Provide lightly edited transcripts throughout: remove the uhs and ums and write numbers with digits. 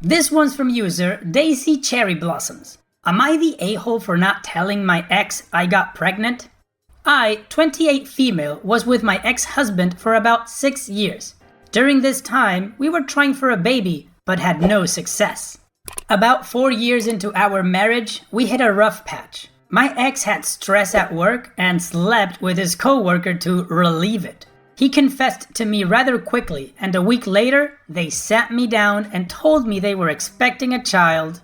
This one's from user Daisy Cherry Blossoms. Am I the a-hole for not telling my ex I got pregnant? I, 28 female, was with my ex-husband for about 6 years. During this time, we were trying for a baby, but had no success. About 4 years into our marriage, we hit a rough patch. My ex had stress at work and slept with his co-worker to relieve it. He confessed to me rather quickly, and a week later, they sat me down and told me they were expecting a child.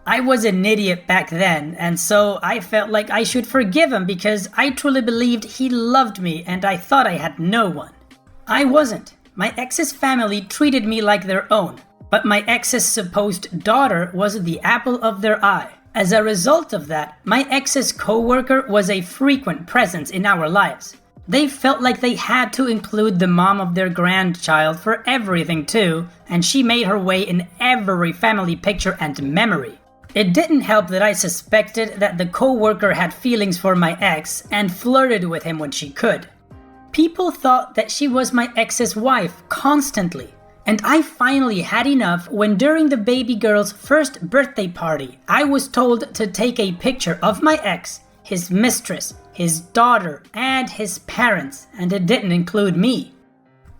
I was an idiot back then, and so I felt like I should forgive him because I truly believed he loved me and I thought I had no one. I wasn't. My ex's family treated me like their own, but my ex's supposed daughter was the apple of their eye. As a result of that, my ex's co-worker was a frequent presence in our lives. They felt like they had to include the mom of their grandchild for everything too, and she made her way in every family picture and memory. It didn't help that I suspected that the co-worker had feelings for my ex and flirted with him when she could. People thought that she was my ex's wife constantly, and I finally had enough when during the baby girl's first birthday party, I was told to take a picture of my ex, his mistress, his daughter, and his parents, and it didn't include me.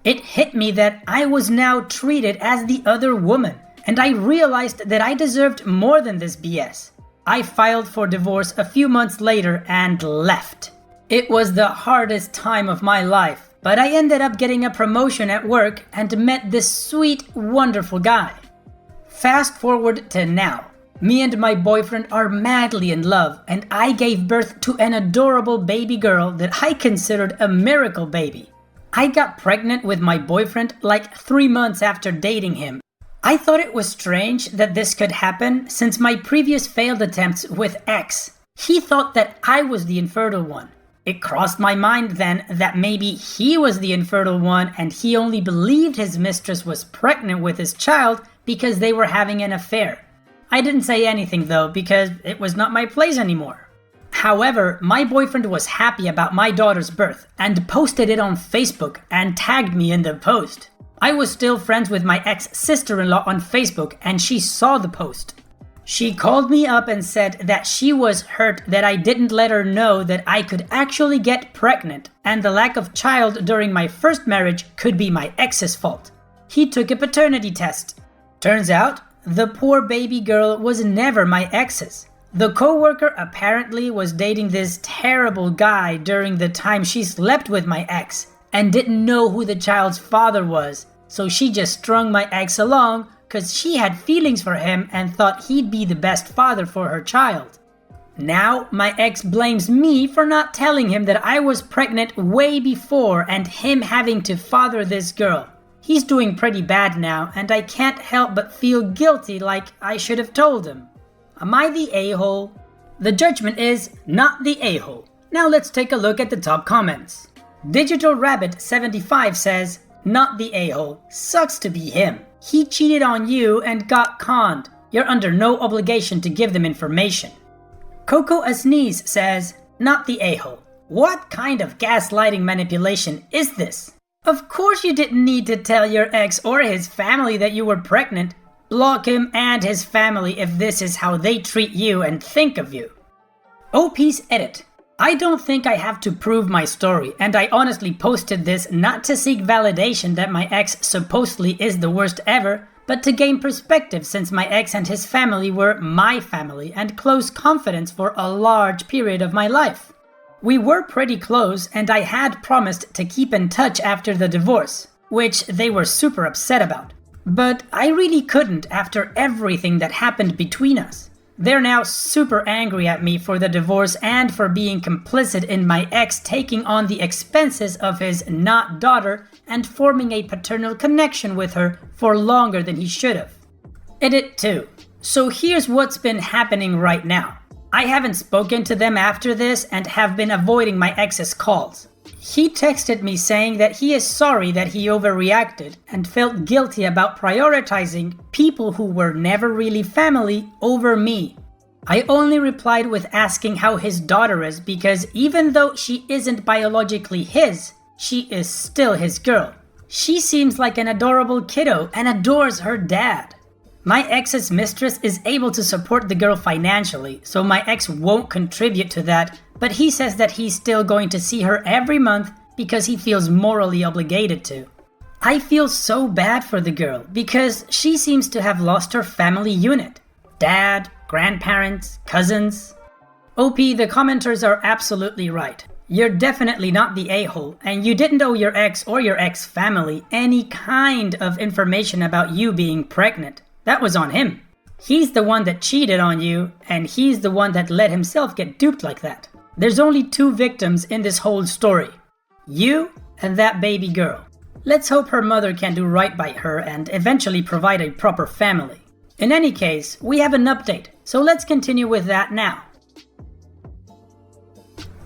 It hit me that I was now treated as the other woman, and I realized that I deserved more than this BS. I filed for divorce a few months later and left. It was the hardest time of my life, but I ended up getting a promotion at work and met this sweet, wonderful guy. Fast forward to now. Me and my boyfriend are madly in love, and I gave birth to an adorable baby girl that I considered a miracle baby. I got pregnant with my boyfriend like 3 months after dating him. I thought it was strange that this could happen since my previous failed attempts with ex. He thought that I was the infertile one. It crossed my mind then that maybe he was the infertile one and he only believed his mistress was pregnant with his child because they were having an affair. I didn't say anything though because it was not my place anymore. However, my boyfriend was happy about my daughter's birth and posted it on Facebook and tagged me in the post. I was still friends with my ex-sister-in-law on Facebook and she saw the post. She called me up and said that she was hurt that I didn't let her know that I could actually get pregnant and the lack of child during my first marriage could be my ex's fault. He took a paternity test. Turns out, the poor baby girl was never my ex's. The co-worker apparently was dating this terrible guy during the time she slept with my ex and didn't know who the child's father was. So she just strung my ex along because she had feelings for him and thought he'd be the best father for her child. Now my ex blames me for not telling him that I was pregnant way before and him having to father this girl. He's doing pretty bad now and I can't help but feel guilty like I should have told him. Am I the a-hole? The judgment is not the a-hole. Now let's take a look at the top comments. Digital Rabbit 75 says, not the a-hole. Sucks to be him. He cheated on you and got conned. You're under no obligation to give them information. Coco Asneez says, not the a-hole. What kind of gaslighting manipulation is this? Of course you didn't need to tell your ex or his family that you were pregnant. Block him and his family if this is how they treat you and think of you. OP's Edit. I don't think I have to prove my story, and I honestly posted this not to seek validation that my ex supposedly is the worst ever, but to gain perspective since my ex and his family were my family and close confidants for a large period of my life. We were pretty close and I had promised to keep in touch after the divorce, which they were super upset about. But I really couldn't after everything that happened between us. They're now super angry at me for the divorce and for being complicit in my ex taking on the expenses of his not daughter and forming a paternal connection with her for longer than he should have. Edit 2. So here's what's been happening right now. I haven't spoken to them after this and have been avoiding my ex's calls. He texted me saying that he is sorry that he overreacted and felt guilty about prioritizing people who were never really family over me. I only replied with asking how his daughter is because even though she isn't biologically his, she is still his girl. She seems like an adorable kiddo and adores her dad. My ex's mistress is able to support the girl financially, so my ex won't contribute to that, but he says that he's still going to see her every month because he feels morally obligated to. I feel so bad for the girl because she seems to have lost her family unit. Dad, grandparents, cousins. OP, the commenters are absolutely right. You're definitely not the a-hole, and you didn't owe your ex or your ex family any kind of information about you being pregnant. That was on him. He's the one that cheated on you, and he's the one that let himself get duped like that. There's only two victims in this whole story. You and that baby girl. Let's hope her mother can do right by her and eventually provide a proper family. In any case, we have an update, so let's continue with that now.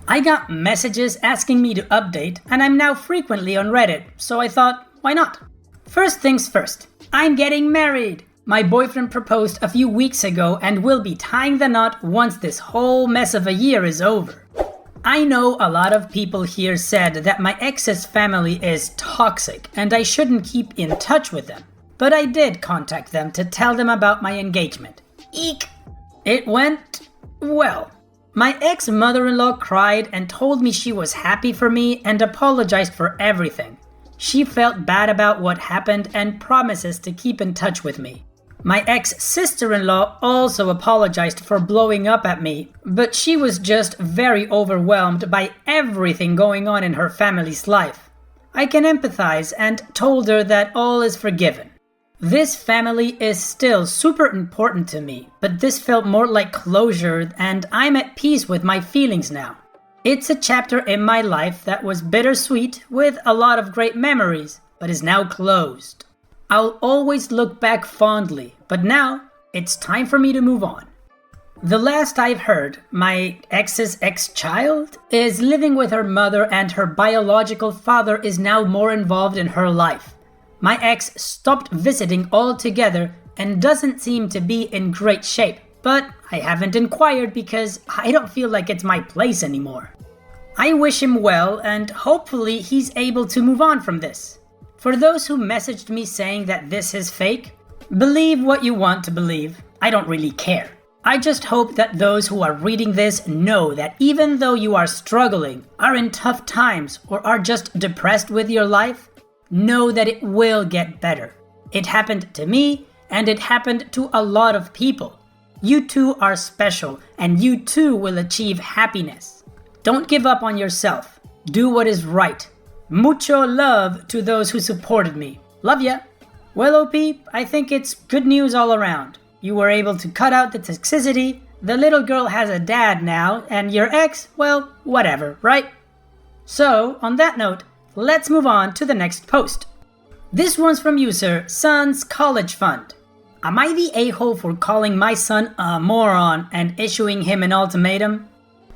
I got messages asking me to update, and I'm now frequently on Reddit, so I thought, why not? First things first, I'm getting married! My boyfriend proposed a few weeks ago and will be tying the knot once this whole mess of a year is over. I know a lot of people here said that my ex's family is toxic and I shouldn't keep in touch with them, but I did contact them to tell them about my engagement. Eek! It went well. My ex-mother-in-law cried and told me she was happy for me and apologized for everything. She felt bad about what happened and promises to keep in touch with me. My ex-sister-in-law also apologized for blowing up at me, but she was just very overwhelmed by everything going on in her family's life. I can empathize and told her that all is forgiven. This family is still super important to me, but this felt more like closure and I'm at peace with my feelings now. It's a chapter in my life that was bittersweet with a lot of great memories, but is now closed. I'll always look back fondly, but now it's time for me to move on. The last I've heard, my ex's ex-child is living with her mother and her biological father is now more involved in her life. My ex stopped visiting altogether and doesn't seem to be in great shape, but I haven't inquired because I don't feel like it's my place anymore. I wish him well and hopefully he's able to move on from this. For those who messaged me saying that this is fake, believe what you want to believe. I don't really care. I just hope that those who are reading this know that even though you are struggling, are in tough times, or are just depressed with your life, know that it will get better. It happened to me, and it happened to a lot of people. You too are special, and you too will achieve happiness. Don't give up on yourself. Do what is right. Mucho love to those who supported me. Love ya. Well, OP, I think it's good news all around. You were able to cut out the toxicity, the little girl has a dad now, and your ex, well, whatever, right? So, on that note, let's move on to the next post. This one's from user Son's College Fund. Am I the a-hole for calling my son a moron and issuing him an ultimatum?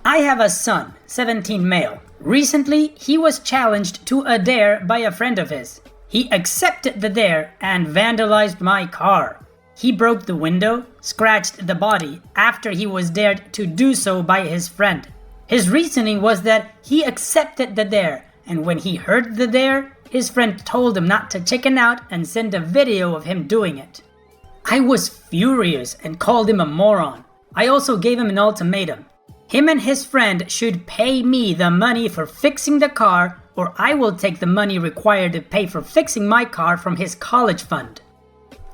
I have a son, 17 male. Recently, he was challenged to a dare by a friend of his. He accepted the dare and vandalized my car. He broke the window, scratched the body after he was dared to do so by his friend. His reasoning was that he accepted the dare, and when he heard the dare, his friend told him not to chicken out and send a video of him doing it. I was furious and called him a moron. I also gave him an ultimatum. Him and his friend should pay me the money for fixing the car, or I will take the money required to pay for fixing my car from his college fund.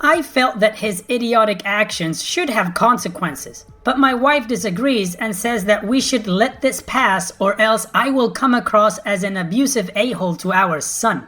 I felt that his idiotic actions should have consequences, but my wife disagrees and says that we should let this pass or else I will come across as an abusive a-hole to our son.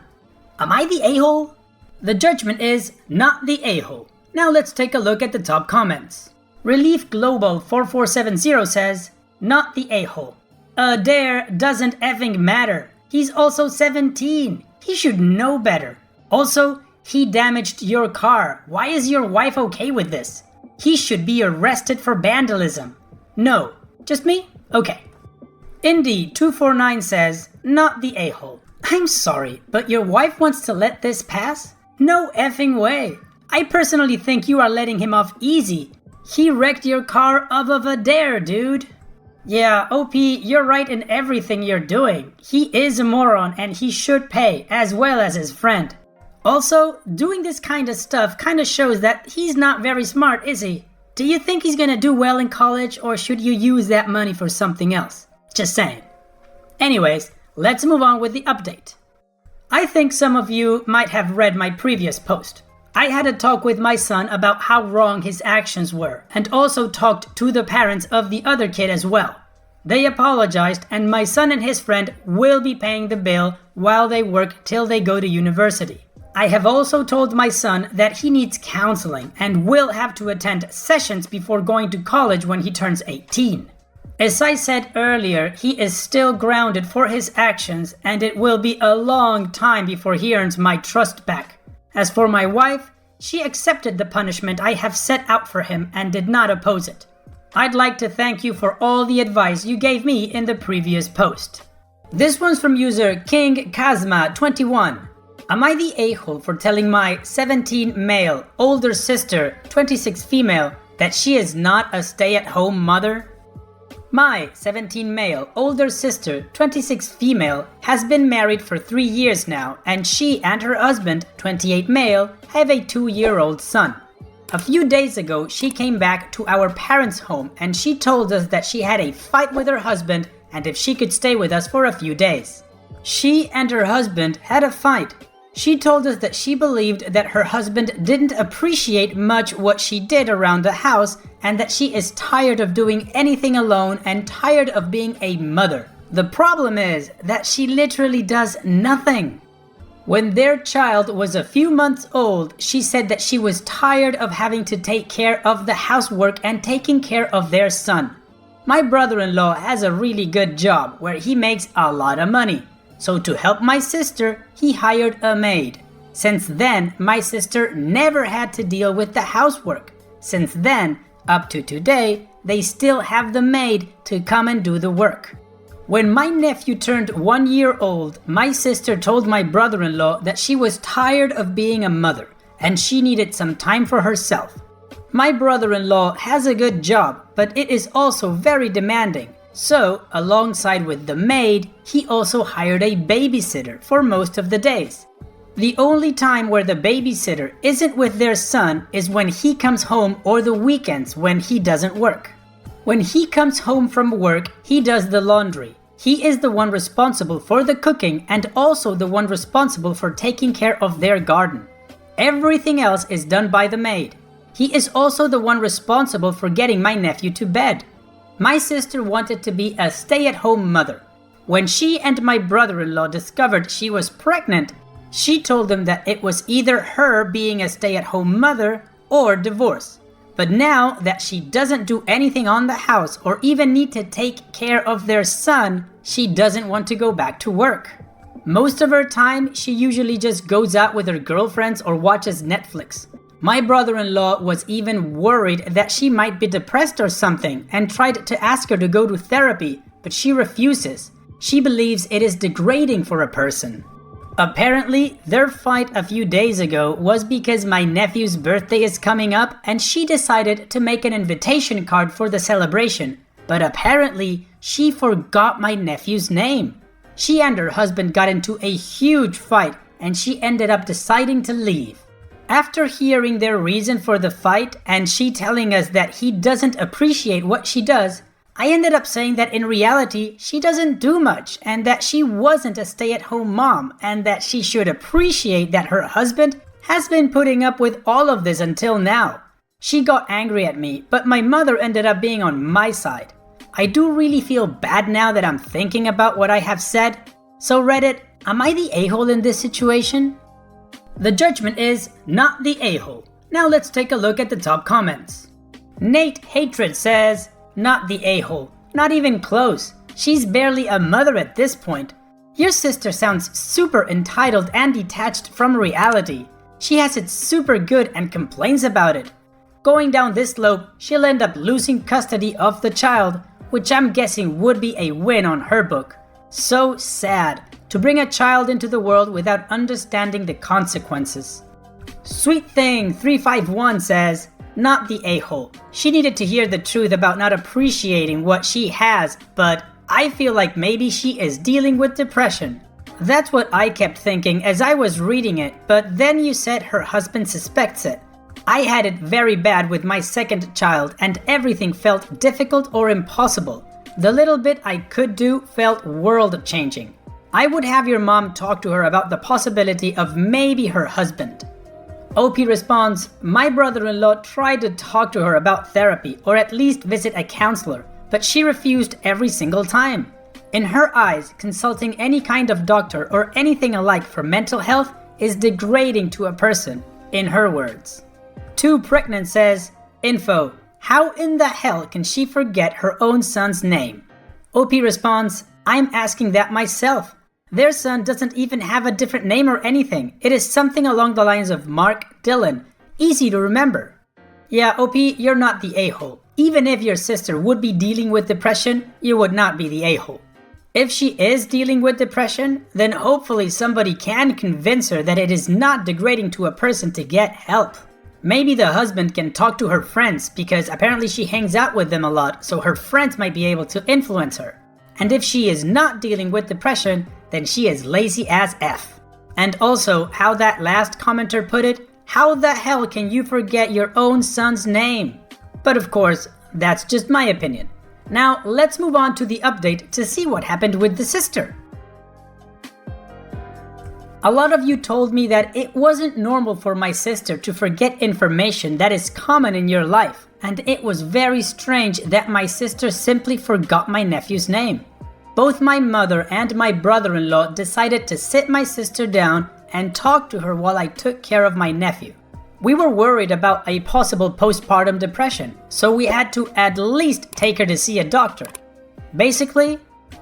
Am I the a-hole? The judgment is not the a-hole. Now let's take a look at the top comments. Relief Global 4470 says, not the a-hole. A dare doesn't effing matter. He's also 17. He should know better. Also, he damaged your car. Why is your wife okay with this? He should be arrested for vandalism. No. Just me? Okay. Indy249 says, not the a-hole. I'm sorry, but your wife wants to let this pass? No effing way. I personally think you are letting him off easy. He wrecked your car off of a dare, dude. Yeah, OP, you're right in everything you're doing. He is a moron and he should pay, as well as his friend. Also, doing this kind of stuff kind of shows that he's not very smart, is he? Do you think he's gonna do well in college, or should you use that money for something else? Just saying. Anyways, let's move on with the update. I think some of you might have read my previous post. I had a talk with my son about how wrong his actions were, and also talked to the parents of the other kid as well. They apologized, and my son and his friend will be paying the bill while they work till they go to university. I have also told my son that he needs counseling and will have to attend sessions before going to college when he turns 18. As I said earlier, he is still grounded for his actions, and it will be a long time before he earns my trust back. As for my wife, she accepted the punishment I have set out for him and did not oppose it. I'd like to thank you for all the advice you gave me in the previous post. This one's from user King Kazma 21. Am I the a-hole for telling my 17 male older sister, 26 female, that she is not a stay-at-home mother? My 17 male older sister, 26 female, has been married for 3 years now, and she and her husband, 28 male, have a 2-year-old son. A few days ago, she came back to our parents' home and she told us that she had a fight with her husband and if she could stay with us for a few days. She and her husband had a fight. She told us that she believed that her husband didn't appreciate much what she did around the house and that she is tired of doing anything alone and tired of being a mother. The problem is that she literally does nothing. When their child was a few months old, she said that she was tired of having to take care of the housework and taking care of their son. My brother-in-law has a really good job where he makes a lot of money. So to help my sister, he hired a maid. Since then, my sister never had to deal with the housework. Since then, up to today, they still have the maid to come and do the work. When my nephew turned 1 year old, my sister told my brother-in-law that she was tired of being a mother and she needed some time for herself. My brother-in-law has a good job, but it is also very demanding. So, alongside with the maid, he also hired a babysitter for most of the days. The only time where the babysitter isn't with their son is when he comes home or the weekends when he doesn't work. When he comes home from work, he does the laundry. He is the one responsible for the cooking and also the one responsible for taking care of their garden. Everything else is done by the maid. He is also the one responsible for getting my nephew to bed. My sister wanted to be a stay-at-home mother. When she and my brother-in-law discovered she was pregnant, she told them that it was either her being a stay-at-home mother or divorce. But now that she doesn't do anything on the house or even need to take care of their son, she doesn't want to go back to work. Most of her time, she usually just goes out with her girlfriends or watches Netflix. My brother-in-law was even worried that she might be depressed or something and tried to ask her to go to therapy, but she refuses. She believes it is degrading for a person. Apparently, their fight a few days ago was because my nephew's birthday is coming up and she decided to make an invitation card for the celebration, but apparently she forgot my nephew's name. She and her husband got into a huge fight and she ended up deciding to leave. After hearing their reason for the fight and she telling us that he doesn't appreciate what she does, I ended up saying that in reality, she doesn't do much and that she wasn't a stay-at-home mom and that she should appreciate that her husband has been putting up with all of this until now. She got angry at me, but my mother ended up being on my side. I do really feel bad now that I'm thinking about what I have said. So Reddit, am I the a-hole in this situation? The judgment is not the a-hole. Now let's take a look at the top comments. Nate Hatred says, not the a-hole. Not even close. She's barely a mother at this point. Your sister sounds super entitled and detached from reality. She has it super good and complains about it. Going down this slope, she'll end up losing custody of the child, which I'm guessing would be a win on her book. So sad to bring a child into the world without understanding the consequences. Sweet Thing 351 says, not the a-hole. She needed to hear the truth about not appreciating what she has, but I feel like maybe she is dealing with depression. that's what I kept thinking as I was reading it, but then you said her husband suspects it. I had it very bad with my second child and everything felt difficult or impossible. The little bit I could do felt world-changing. I would have your mom talk to her about the possibility of maybe her husband. OP responds, my brother-in-law tried to talk to her about therapy or at least visit a counselor, but she refused every single time. In her eyes, consulting any kind of doctor or anything alike for mental health is degrading to a person, in her words. 2 Pregnant says, info, how in the hell can she forget her own son's name? OP responds, I'm asking that myself. Their son doesn't even have a different name or anything. It is something along the lines of Mark Dillon. Easy to remember. Yeah, OP, you're not the a-hole. Even if your sister would be dealing with depression, you would not be the a-hole. If she is dealing with depression, then hopefully somebody can convince her that it is not degrading to a person to get help. Maybe the husband can talk to her friends because apparently she hangs out with them a lot, so her friends might be able to influence her. And if she is not dealing with depression, then she is lazy as F. And also, how that last commenter put it, how the hell can you forget your own son's name? But of course, that's just my opinion. Now, let's move on to the update to see what happened with the sister. A lot of you told me that it wasn't normal for my sister to forget information that is common in your life, and it was very strange that my sister simply forgot my nephew's name. Both my mother and my brother-in-law decided to sit my sister down and talk to her while I took care of my nephew. We were worried about a possible postpartum depression, so we had to at least take her to see a doctor. Basically,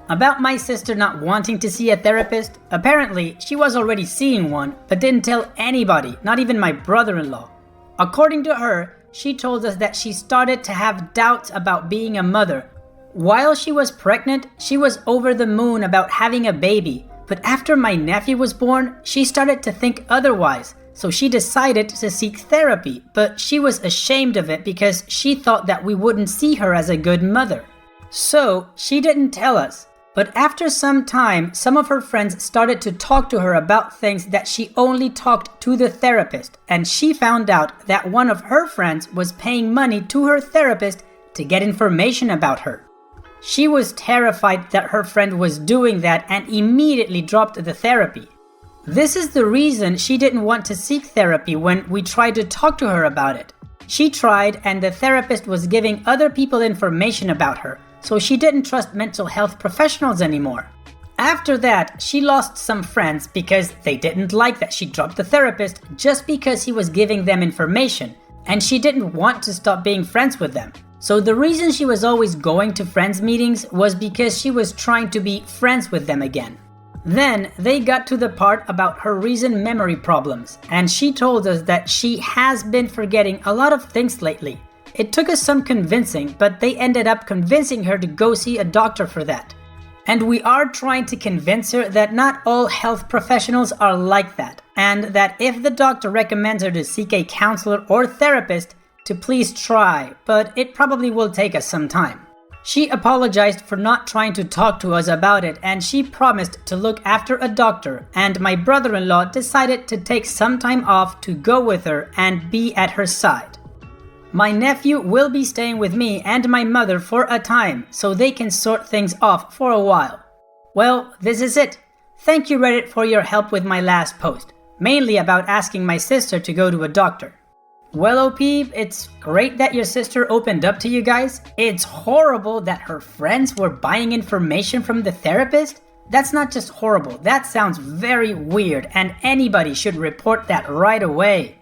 about my sister not wanting to see a therapist, apparently she was already seeing one but didn't tell anybody, not even my brother-in-law. According to her, she told us that she started to have doubts about being a mother. While she was pregnant, she was over the moon about having a baby, but after my nephew was born, she started to think otherwise, so she decided to seek therapy, but she was ashamed of it because she thought that we wouldn't see her as a good mother. So she didn't tell us, but after some time, some of her friends started to talk to her about things that she only talked to the therapist, and she found out that one of her friends was paying money to her therapist to get information about her. She was terrified that her friend was doing that and immediately dropped the therapy. This is the reason she didn't want to seek therapy when we tried to talk to her about it. She tried and the therapist was giving other people information about her, so she didn't trust mental health professionals anymore. After that, she lost some friends because they didn't like that she dropped the therapist just because he was giving them information, and she didn't want to stop being friends with them. So the reason she was always going to friends meetings was because she was trying to be friends with them again. Then they got to the part about her recent memory problems, and she told us that she has been forgetting a lot of things lately. It took us some convincing, but they ended up convincing her to go see a doctor for that. And we are trying to convince her that not all health professionals are like that, and that if the doctor recommends her to seek a counselor or therapist, to please try, but it probably will take us some time. She apologized for not trying to talk to us about it, and she promised to look after a doctor, and my brother-in-law decided to take some time off to go with her and be at her side. My nephew will be staying with me and my mother for a time, so they can sort things off for a while. Well, this is it. Thank you Reddit for your help with my last post, mainly about asking my sister to go to a doctor. Well, OP, it's great that your sister opened up to you guys. It's horrible that her friends were buying information from the therapist. That's not just horrible, that sounds very weird, and anybody should report that right away.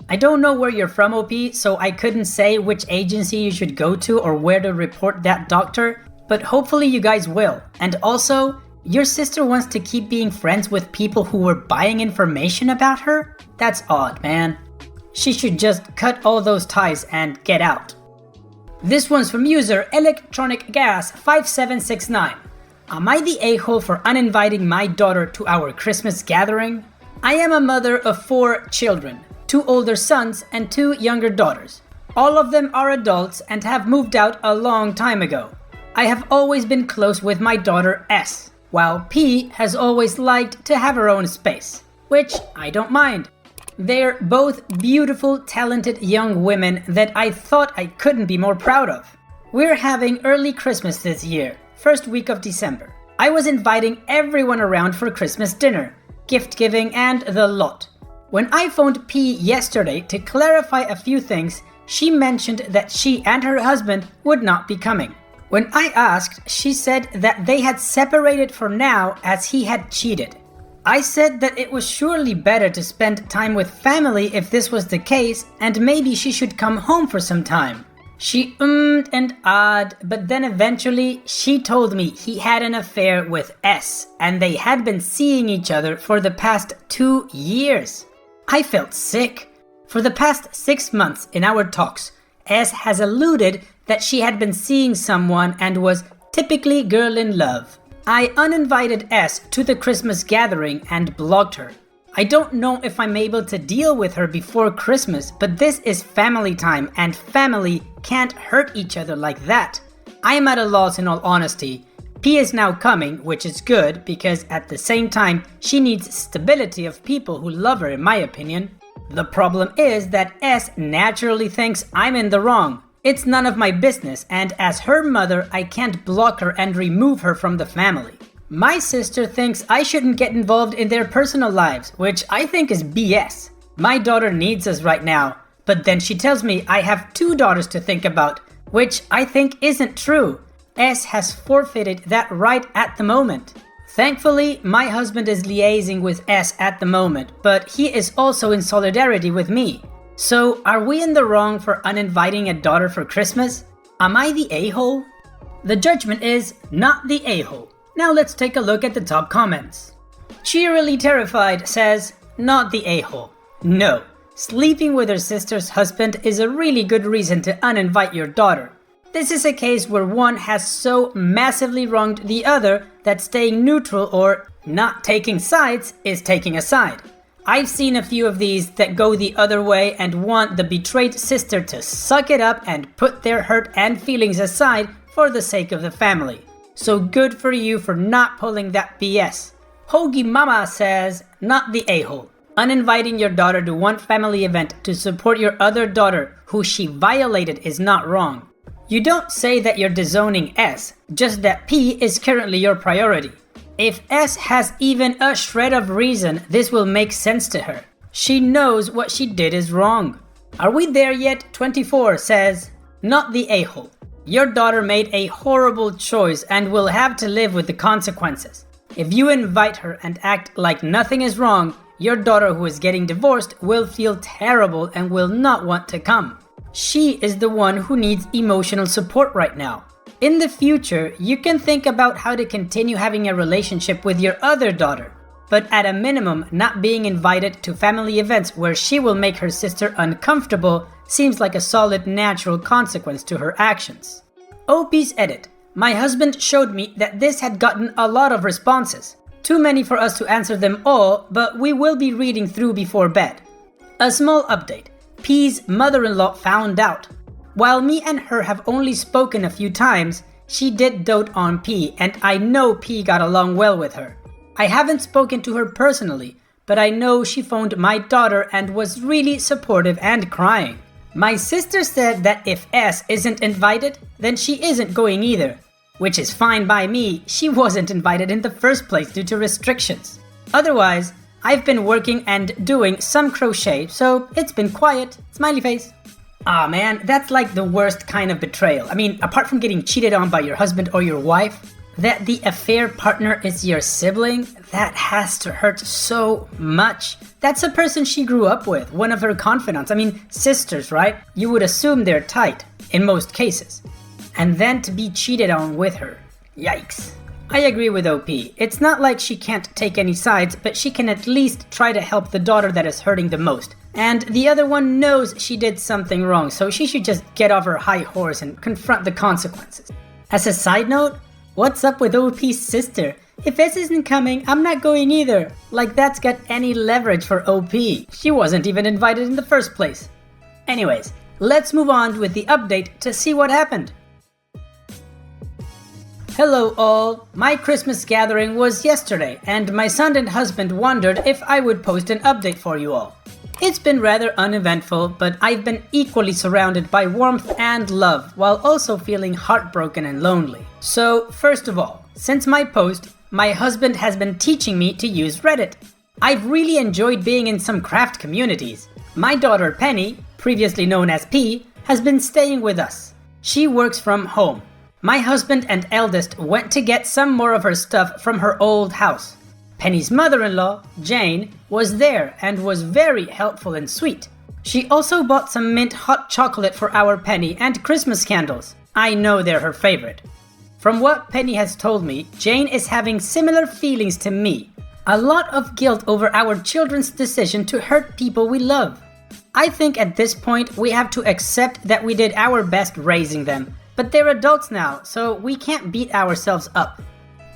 I don't know where you're from, OP, so I couldn't say which agency you should go to or where to report that doctor, but hopefully you guys will. And also, your sister wants to keep being friends with people who were buying information about her? That's odd, man. She should just cut all those ties and get out. This one's from user Electronic Gas 5769. Am I the a-hole for uninviting my daughter to our Christmas gathering? I am a mother of 4 children, 2 older sons and 2 younger daughters. All of them are adults and have moved out a long time ago. I have always been close with my daughter S. while P has always liked to have her own space, which I don't mind. They're both beautiful, talented young women that I thought I couldn't be more proud of. We're having early Christmas this year, first week of December. I was inviting everyone around for Christmas dinner, gift giving, and the lot. When I phoned P yesterday to clarify a few things, she mentioned that she and her husband would not be coming. When I asked, she said that they had separated for now as he had cheated. I said that it was surely better to spend time with family if this was the case, and maybe she should come home for some time. She ummed and ahed, but then eventually she told me he had an affair with S, and they had been seeing each other for the past 2 years. I felt sick. For the past 6 months in our talks, S has alluded that she had been seeing someone and was typically girl in love. I uninvited S to the Christmas gathering and blocked her. I don't know if I'm able to deal with her before Christmas, but this is family time and family can't hurt each other like that. I am at a loss in all honesty. P is now coming, which is good because at the same time she needs stability of people who love her in my opinion. The problem is that S naturally thinks I'm in the wrong. It's none of my business, and as her mother, I can't block her and remove her from the family. My sister thinks I shouldn't get involved in their personal lives, which I think is BS. My daughter needs us right now, but then she tells me I have 2 daughters to think about, which I think isn't true. S has forfeited that right at the moment. Thankfully, my husband is liaising with S at the moment, but he is also in solidarity with me. So, are we in the wrong for uninviting a daughter for Christmas? Am I the a-hole? The judgment is not the a-hole. Now let's take a look at the top comments. Cheerily Terrified says, not the a-hole. No, sleeping with her sister's husband is a really good reason to uninvite your daughter. This is a case where one has so massively wronged the other that staying neutral or not taking sides is taking a side. I've seen a few of these that go the other way and want the betrayed sister to suck it up and put their hurt and feelings aside for the sake of the family. So good for you for not pulling that BS. Hoagie Mama says, not the a-hole. Uninviting your daughter to one family event to support your other daughter who she violated is not wrong. You don't say that you're disowning S, just that P is currently your priority. If S has even a shred of reason, this will make sense to her. She knows what she did is wrong. Are we there yet? 24 says, not the a-hole. Your daughter made a horrible choice and will have to live with the consequences. If you invite her and act like nothing is wrong, your daughter who is getting divorced will feel terrible and will not want to come. She is the one who needs emotional support right now. In the future, you can think about how to continue having a relationship with your other daughter, but at a minimum, not being invited to family events where she will make her sister uncomfortable seems like a solid natural consequence to her actions. OP's edit. My husband showed me that this had gotten a lot of responses. Too many for us to answer them all, but we will be reading through before bed. A small update. P's mother-in-law found out. While me and her have only spoken a few times, she did dote on P, and I know P got along well with her. I haven't spoken to her personally, but I know she phoned my daughter and was really supportive and crying. My sister said that if S isn't invited, then she isn't going either, which is fine by me. She wasn't invited in the first place due to restrictions. Otherwise, I've been working and doing some crochet, so it's been quiet. Smiley face. Aw man, that's like the worst kind of betrayal. I mean, apart from getting cheated on by your husband or your wife, that the affair partner is your sibling, that has to hurt so much. That's a person she grew up with, one of her confidants. I mean, sisters, right? You would assume they're tight, in most cases. And then to be cheated on with her. Yikes. I agree with OP. It's not like she can't take any sides, but she can at least try to help the daughter that is hurting the most. And the other one knows she did something wrong, so she should just get off her high horse and confront the consequences. As a side note, what's up with OP's sister? If S isn't coming, I'm not going either. Like that's got any leverage for OP. She wasn't even invited in the first place. Anyways, let's move on with the update to see what happened. Hello all, my Christmas gathering was yesterday and my son and husband wondered if I would post an update for you all. It's been rather uneventful, but I've been equally surrounded by warmth and love while also feeling heartbroken and lonely. So first of all, since my post, my husband has been teaching me to use Reddit. I've really enjoyed being in some craft communities. My daughter Penny, previously known as P, has been staying with us. She works from home. My husband and eldest went to get some more of her stuff from her old house. Penny's mother-in-law, Jane, was there and was very helpful and sweet. She also bought some mint hot chocolate for our Penny and Christmas candles. I know they're her favorite. From what Penny has told me, Jane is having similar feelings to me. A lot of guilt over our children's decision to hurt people we love. I think at this point we have to accept that we did our best raising them. But they're adults now, so we can't beat ourselves up.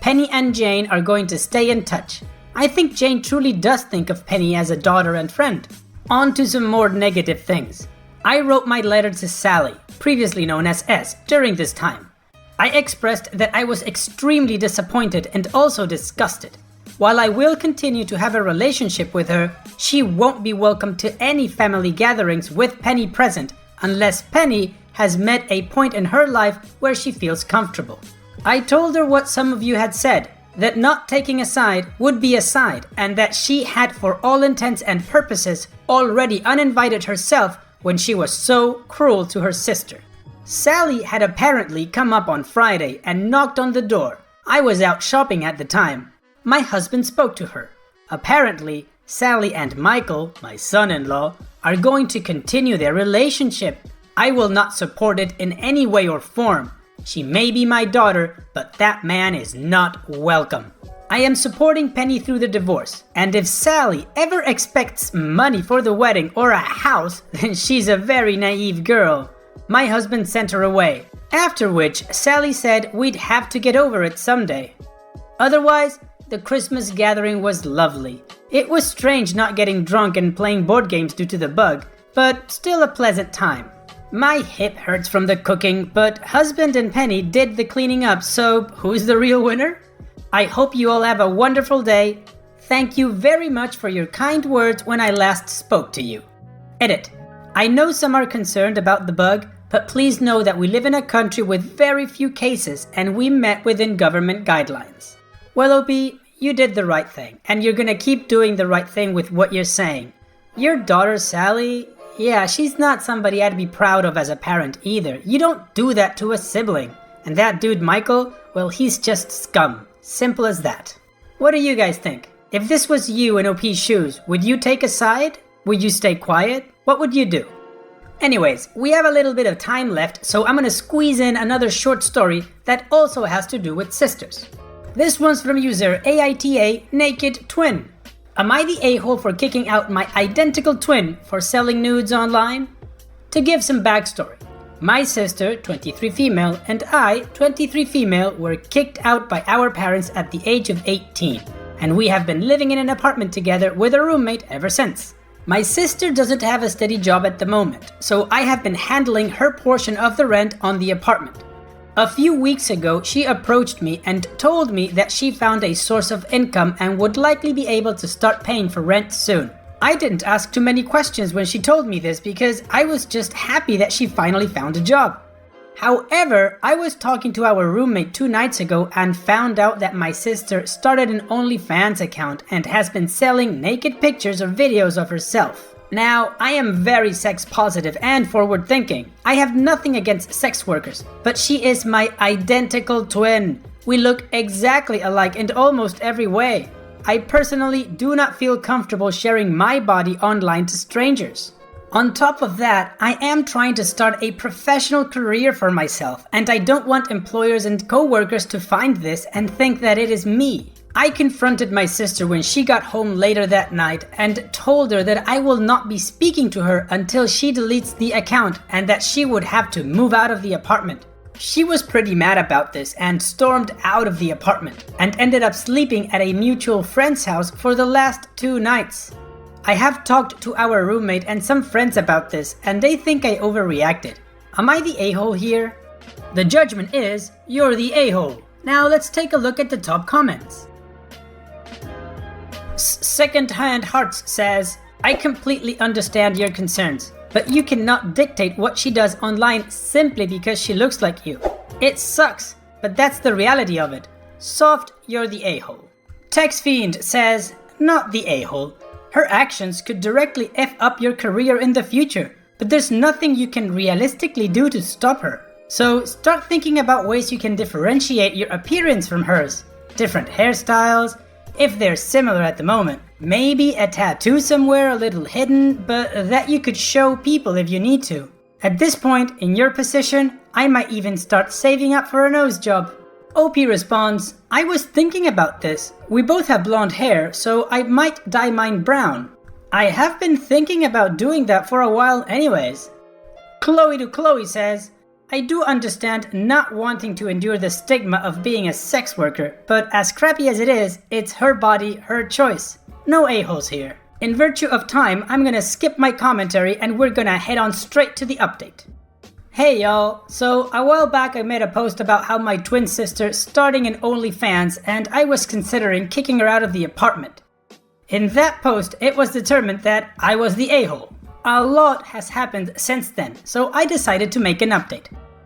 Penny and Jane are going to stay in touch. I think Jane truly does think of Penny as a daughter and friend. On to some more negative things. I wrote my letter to Sally, previously known as S, during this time. I expressed that I was extremely disappointed and also disgusted. While I will continue to have a relationship with her, she won't be welcome to any family gatherings with Penny present unless Penny has met a point in her life where she feels comfortable. I told her what some of you had said, that not taking a side would be a side, and that she had for all intents and purposes already uninvited herself when she was so cruel to her sister. Sally had apparently come up on Friday and knocked on the door. I was out shopping at the time. My husband spoke to her. Apparently, Sally and Michael, my son-in-law, are going to continue their relationship. I will not support it in any way or form. She may be my daughter, but that man is not welcome. I am supporting Penny through the divorce, and if Sally ever expects money for the wedding or a house, then she's a very naive girl. My husband sent her away, after which Sally said we'd have to get over it someday. Otherwise, the Christmas gathering was lovely. It was strange not getting drunk and playing board games due to the bug, but still a pleasant time. My hip hurts from the cooking, but husband and Penny did the cleaning up, so who's the real winner? I hope you all have a wonderful day. Thank you very much for your kind words when I last spoke to you. Edit. I know some are concerned about the bug, but please know that we live in a country with very few cases and we met within government guidelines. Well, OP, you did the right thing, and you're gonna keep doing the right thing with what you're saying. Your daughter Sally, yeah, she's not somebody I'd be proud of as a parent either. You don't do that to a sibling. And that dude Michael, well, he's just scum. Simple as that. What do you guys think? If this was you in OP's shoes, would you take a side? Would you stay quiet? What would you do? Anyways, we have a little bit of time left, so I'm gonna squeeze in another short story that also has to do with sisters. This one's from user AITA Naked Twin. Am I the a-hole for kicking out my identical twin for selling nudes online? To give some backstory, my sister, 23 female, and I, 23 female, were kicked out by our parents at the age of 18, and we have been living in an apartment together with a roommate ever since. My sister doesn't have a steady job at the moment, so I have been handling her portion of the rent on the apartment. A few weeks ago, she approached me and told me that she found a source of income and would likely be able to start paying for rent soon. I didn't ask too many questions when she told me this because I was just happy that she finally found a job. However, I was talking to our roommate 2 nights ago and found out that my sister started an OnlyFans account and has been selling naked pictures or videos of herself. Now, I am very sex positive and forward thinking. I have nothing against sex workers, but she is my identical twin. We look exactly alike in almost every way. I personally do not feel comfortable sharing my body online to strangers. On top of that, I am trying to start a professional career for myself, and I don't want employers and co-workers to find this and think that it is me. I confronted my sister when she got home later that night and told her that I will not be speaking to her until she deletes the account and that she would have to move out of the apartment. She was pretty mad about this and stormed out of the apartment and ended up sleeping at a mutual friend's house for the last 2 nights. I have talked to our roommate and some friends about this and they think I overreacted. Am I the a-hole here? The judgment is, you're the a-hole. Now let's take a look at the top comments. Secondhand Hearts says, I completely understand your concerns, but you cannot dictate what she does online simply because she looks like you. It sucks, but that's the reality of it. Soft, you're the a-hole. TextFiend says, not the a-hole. Her actions could directly F up your career in the future, but there's nothing you can realistically do to stop her. So start thinking about ways you can differentiate your appearance from hers. Different hairstyles, if they're similar at the moment. Maybe a tattoo somewhere a little hidden, but that you could show people if you need to. At this point, in your position, I might even start saving up for a nose job. OP responds, I was thinking about this. We both have blonde hair, so I might dye mine brown. I have been thinking about doing that for a while anyways. Chloe to Chloe says, I do understand not wanting to endure the stigma of being a sex worker, but as crappy as it is, it's her body, her choice. No a-holes here. In virtue of time, I'm gonna skip my commentary and we're gonna head on straight to the update. Hey y'all, so a while back I made a post about how my twin sister starting in OnlyFans and I was considering kicking her out of the apartment. In that post, it was determined that I was the a-hole. A lot has happened since then, so I decided to make an update.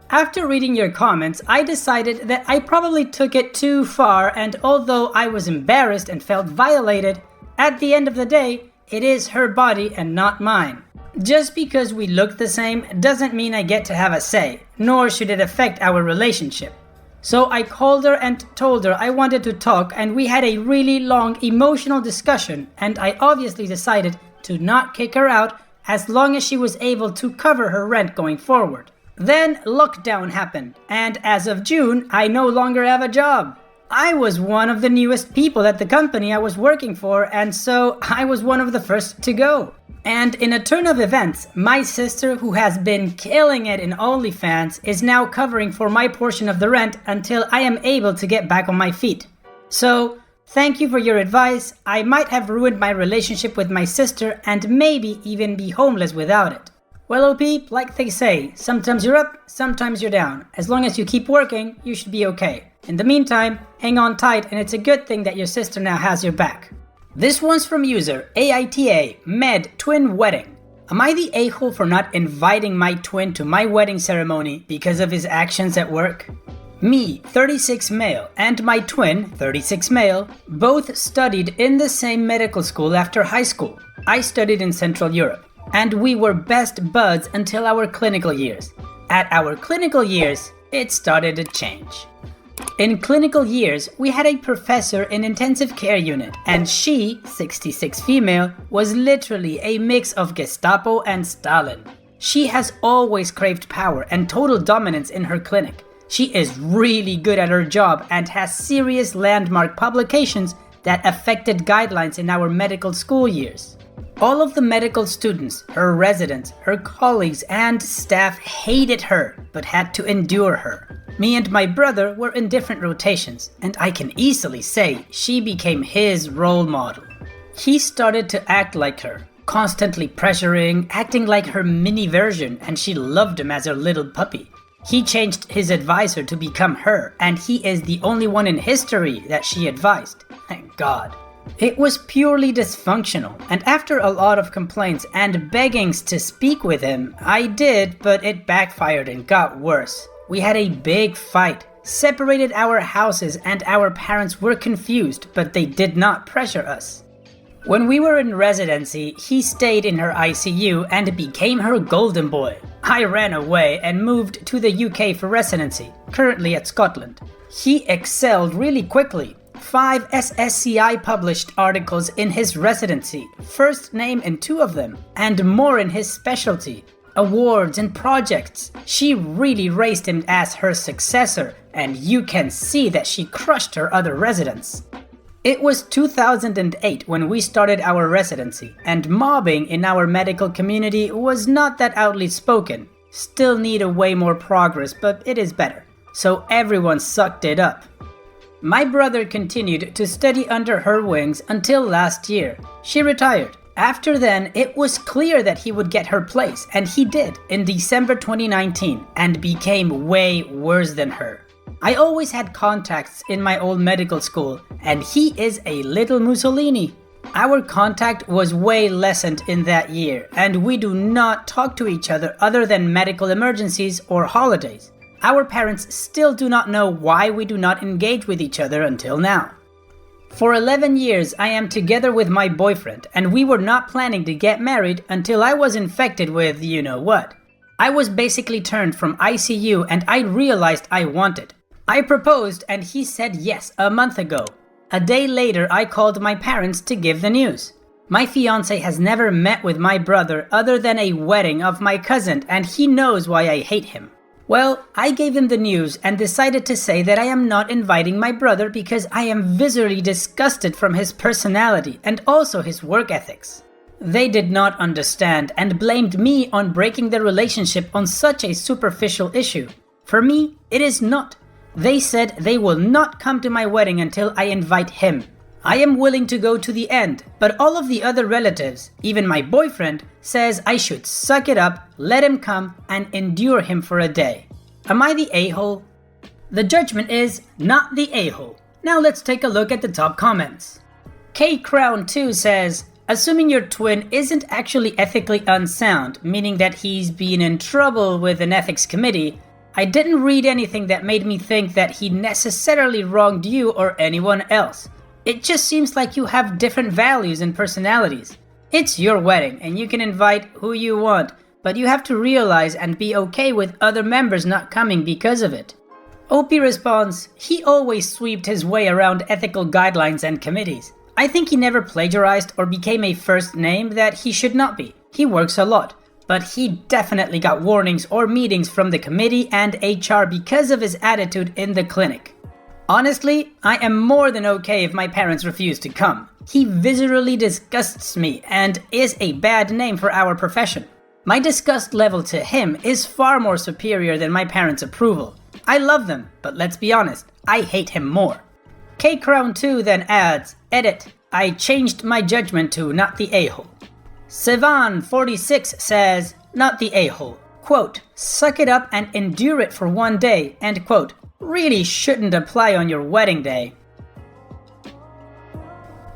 After reading your comments, I decided that I probably took it too far, and although I was embarrassed and felt violated, at the end of the day, it is her body and not mine. Just because we look the same doesn't mean I get to have a say, nor should it affect our relationship. So I called her and told her I wanted to talk, and we had a really long emotional discussion, and I obviously decided to not kick her out as long as she was able to cover her rent going forward. Then lockdown happened, and as of June, I no longer have a job. I was one of the newest people at the company I was working for, and so I was one of the first to go. And in a turn of events, my sister, who has been killing it in OnlyFans, is now covering for my portion of the rent until I am able to get back on my feet. So, thank you for your advice. I might have ruined my relationship with my sister and maybe even be homeless without it. Well, OP, like they say, sometimes you're up, sometimes you're down. As long as you keep working, you should be okay. In the meantime, hang on tight, and it's a good thing that your sister now has your back. This one's from user AITA Med Twin Wedding. Am I the a-hole for not inviting my twin to my wedding ceremony because of his actions at work? Me, 36 male, and my twin, 36 male, both studied in the same medical school after high school. I studied in Central Europe, and we were best buds until our clinical years. At our clinical years, it started to change. In clinical years, we had a professor in intensive care unit, and she, 66 female, was literally a mix of Gestapo and Stalin. She has always craved power and total dominance in her clinic. She is really good at her job and has serious landmark publications that affected guidelines in our medical school years. All of the medical students, her residents, her colleagues, and staff hated her, but had to endure her. Me and my brother were in different rotations, and I can easily say she became his role model. He started to act like her, constantly pressuring, acting like her mini version, and she loved him as her little puppy. He changed his advisor to become her, and he is the only one in history that she advised. Thank God. It was purely dysfunctional, and after a lot of complaints and beggings to speak with him, I did, but it backfired and got worse. We had a big fight, separated our houses, and our parents were confused, but they did not pressure us. When we were in residency, he stayed in her ICU and became her golden boy. I ran away and moved to the UK for residency, currently at Scotland. He excelled really quickly. 5 SSCI published articles in his residency, first name in 2 of them, and more in his specialty. Awards and projects. She really raised him as her successor, and you can see that she crushed her other residents. It was 2008 when we started our residency, and mobbing in our medical community was not that outly spoken. Still need a way more progress, but it is better. So everyone sucked it up. My brother continued to study under her wings until last year. She retired. After then, it was clear that he would get her place, and he did in December 2019, and became way worse than her. I always had contacts in my old medical school, and he is a little Mussolini. Our contact was way lessened in that year, and we do not talk to each other than medical emergencies or holidays. Our parents still do not know why we do not engage with each other until now. For 11 years, I am together with my boyfriend, and we were not planning to get married until I was infected with you know what. I was basically turned from ICU and I realized I wanted. I proposed and he said yes a month ago. A day later, I called my parents to give the news. My fiancé has never met with my brother other than a wedding of my cousin, and he knows why I hate him. Well, I gave him the news and decided to say that I am not inviting my brother because I am viscerally disgusted from his personality and also his work ethics. They did not understand and blamed me on breaking the relationship on such a superficial issue. For me, it is not. They said they will not come to my wedding until I invite him. I am willing to go to the end, but all of the other relatives, even my boyfriend, says I should suck it up, let him come, and endure him for a day. Am I the a-hole? The judgment is not the a-hole. Now let's take a look at the top comments. KCrown2 says, assuming your twin isn't actually ethically unsound, meaning that he's been in trouble with an ethics committee, I didn't read anything that made me think that he necessarily wronged you or anyone else. It just seems like you have different values and personalities. It's your wedding and you can invite who you want, but you have to realize and be okay with other members not coming because of it. OP responds, he always sweeped his way around ethical guidelines and committees. I think he never plagiarized or became a first name that he should not be. He works a lot. But he definitely got warnings or meetings from the committee and HR because of his attitude in the clinic. Honestly, I am more than okay if my parents refuse to come. He viscerally disgusts me and is a bad name for our profession. My disgust level to him is far more superior than my parents' approval. I love them, but let's be honest, I hate him more. KCrown2 then adds, edit, I changed my judgment to not the a-hole. Sivan46 says, not the a-hole. Quote, suck it up and endure it for one day, end quote. Really shouldn't apply on your wedding day.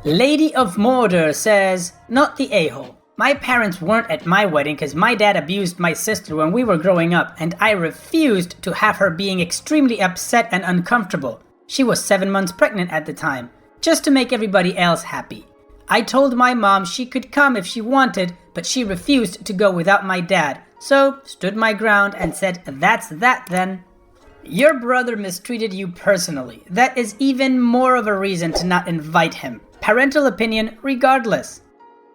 Lady of Mordor says, not the a-hole. My parents weren't at my wedding because my dad abused my sister when we were growing up and I refused to have her being extremely upset and uncomfortable. She was 7 months pregnant at the time, just to make everybody else happy. I told my mom she could come if she wanted, but she refused to go without my dad, so stood my ground and said, that's that then. Your brother mistreated you personally. That is even more of a reason to not invite him. Parental opinion regardless.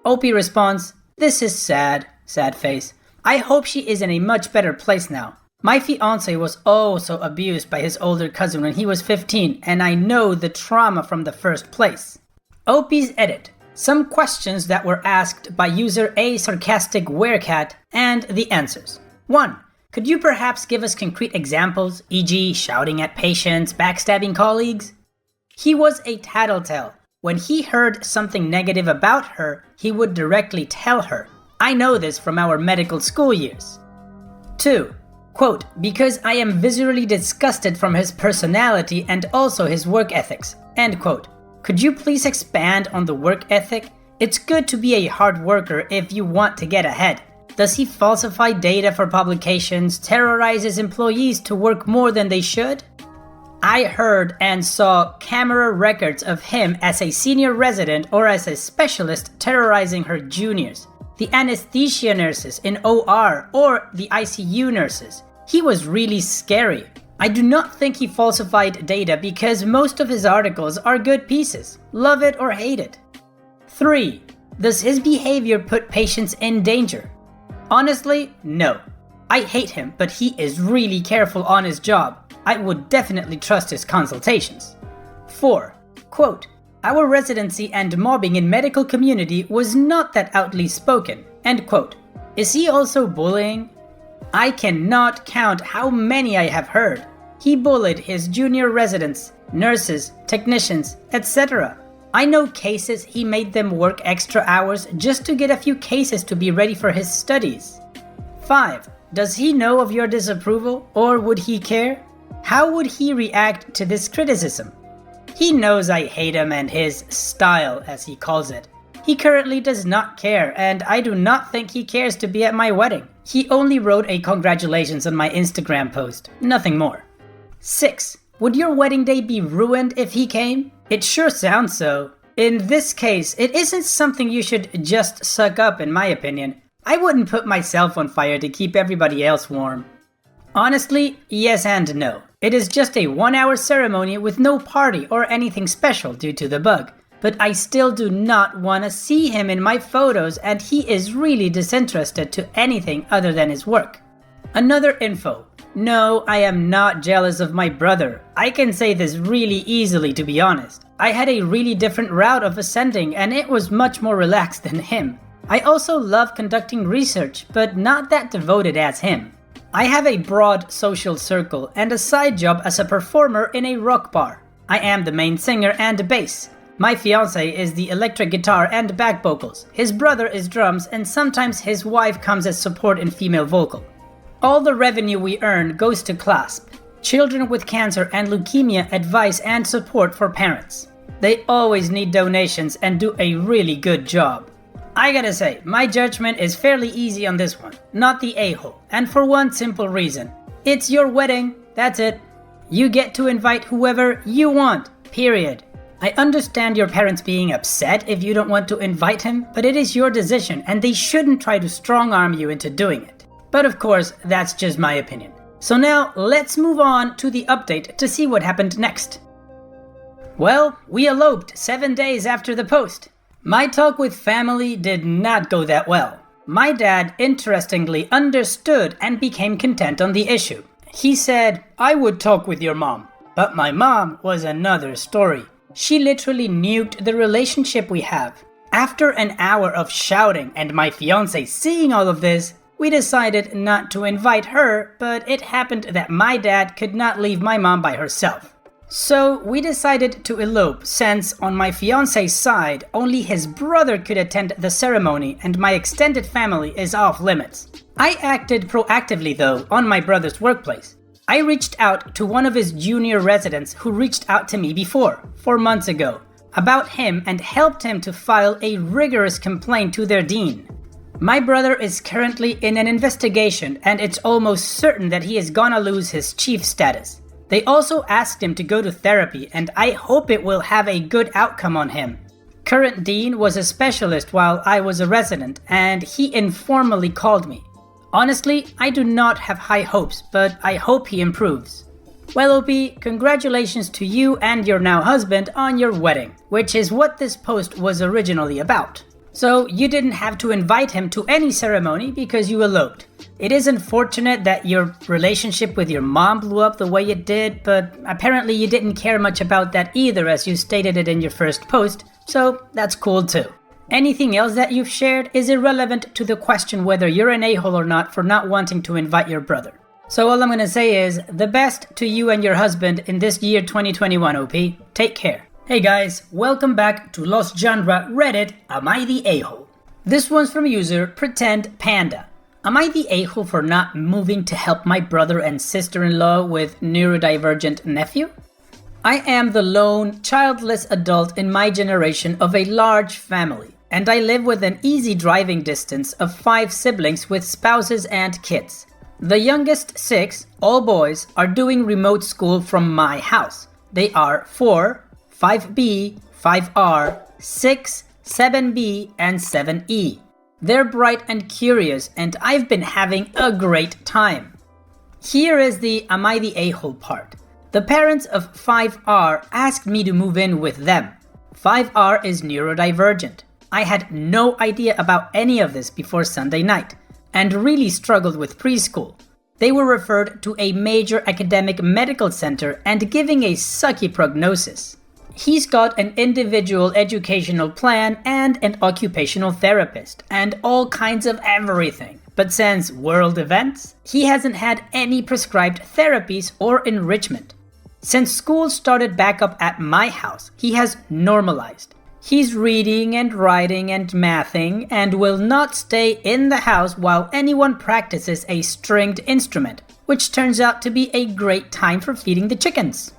OP responds, this is sad, sad face. I hope she is in a much better place now. My fiancé was oh so abused by his older cousin when he was 15, and I know the trauma from the first place. OP's edit. Some questions that were asked by user A Sarcastic Werecat and the answers. 1. Could you perhaps give us concrete examples, e.g. shouting at patients, backstabbing colleagues? He was a tattletale. When he heard something negative about her, he would directly tell her. I know this from our medical school years. 2. Quote, because I am viscerally disgusted from his personality and also his work ethics. End quote. Could you please expand on the work ethic? It's good to be a hard worker if you want to get ahead. Does he falsify data for publications, terrorize his employees to work more than they should? I heard and saw camera records of him as a senior resident or as a specialist terrorizing her juniors, the anesthesia nurses in OR or the ICU nurses. He was really scary. I do not think he falsified data because most of his articles are good pieces. Love it or hate it. 3. Does his behavior put patients in danger? Honestly, no. I hate him, but he is really careful on his job. I would definitely trust his consultations. 4. Quote, our residency and mobbing in medical community was not that outly spoken. End quote. Is he also bullying? I cannot count how many I have heard. He bullied his junior residents, nurses, technicians, etc. I know cases he made them work extra hours just to get a few cases to be ready for his studies. 5. Does he know of your disapproval, or would he care? How would he react to this criticism? He knows I hate him and his style, as he calls it. He currently does not care, and I do not think he cares to be at my wedding. He only wrote a congratulations on my Instagram post, nothing more. 6. Would your wedding day be ruined if he came? It sure sounds so. In this case, it isn't something you should just suck up, in my opinion. I wouldn't put myself on fire to keep everybody else warm. Honestly, yes and no. It is just a 1-hour ceremony with no party or anything special due to the bug. But I still do not want to see him in my photos, and he is really disinterested to anything other than his work. Another info. No, I am not jealous of my brother. I can say this really easily, to be honest. I had a really different route of ascending, and it was much more relaxed than him. I also love conducting research, but not that devoted as him. I have a broad social circle and a side job as a performer in a rock bar. I am the main singer and bass. My fiancé is the electric guitar and back vocals. His brother is drums, and sometimes his wife comes as support in female vocal. All the revenue we earn goes to CLASP, Children with Cancer and Leukemia Advice and Support for Parents. They always need donations and do a really good job. I gotta say, my judgment is fairly easy on this one, not the a-hole, and for one simple reason. It's your wedding, that's it. You get to invite whoever you want, period. I understand your parents being upset if you don't want to invite him, but it is your decision and they shouldn't try to strong-arm you into doing it. But of course, that's just my opinion. So now, let's move on to the update to see what happened next. Well, we eloped 7 days after the post. My talk with family did not go that well. My dad, interestingly, understood and became content on the issue. He said, "I would talk with your mom." But my mom was another story. She literally nuked the relationship we have. After an hour of shouting and my fiancé seeing all of this, we decided not to invite her, but it happened that my dad could not leave my mom by herself. So we decided to elope since on my fiancé's side, only his brother could attend the ceremony and my extended family is off limits. I acted proactively though on my brother's workplace. I reached out to one of his junior residents who reached out to me before, 4 months ago, about him and helped him to file a rigorous complaint to their dean. My brother is currently in an investigation and it's almost certain that he is gonna lose his chief status. They also asked him to go to therapy and I hope it will have a good outcome on him. Current dean was a specialist while I was a resident and he informally called me. Honestly, I do not have high hopes, but I hope he improves. Well, OP, congratulations to you and your now husband on your wedding, which is what this post was originally about. So you didn't have to invite him to any ceremony because you eloped. It is unfortunate that your relationship with your mom blew up the way it did, but apparently you didn't care much about that either as you stated it in your first post, so that's cool too. Anything else that you've shared is irrelevant to the question whether you're an a-hole or not for not wanting to invite your brother. So all I'm gonna say is, the best to you and your husband in this year 2021, OP. Take care. Hey guys, welcome back to Lost Genre Reddit, Am I the A-hole? This one's from user Pretend Panda. Am I the a-hole for not moving to help my brother and sister-in-law with neurodivergent nephew? I am the lone, childless adult in my generation of a large family, and I live with an easy driving distance of 5 siblings with spouses and kids. The youngest 6, all boys, are doing remote school from my house. They are 4, 5B, 5R, 6, 7B, and 7E. They're bright and curious, and I've been having a great time. Here is the Am I the a-hole part. The parents of 5R asked me to move in with them. 5R is neurodivergent. I had no idea about any of this before Sunday night, and really struggled with preschool. They were referred to a major academic medical center and giving a sucky prognosis. He's got an individual educational plan and an occupational therapist, and all kinds of everything. But since world events, he hasn't had any prescribed therapies or enrichment. Since school started back up at my house, he has normalized. He's reading and writing and mathing and will not stay in the house while anyone practices a stringed instrument. which turns out to be a great time for feeding the chickens.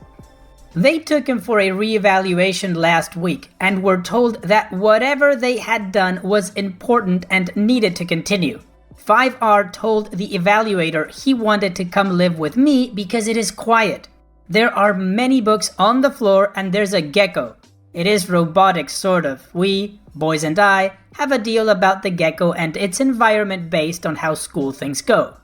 They took him for a reevaluation last week and were told that whatever they had done was important and needed to continue. 5R told the evaluator he wanted to come live with me because it is quiet. There are many books on the floor and there's a gecko. It is robotic, sort of. We, boys and I, have a deal about the gecko and its environment based on how school things go.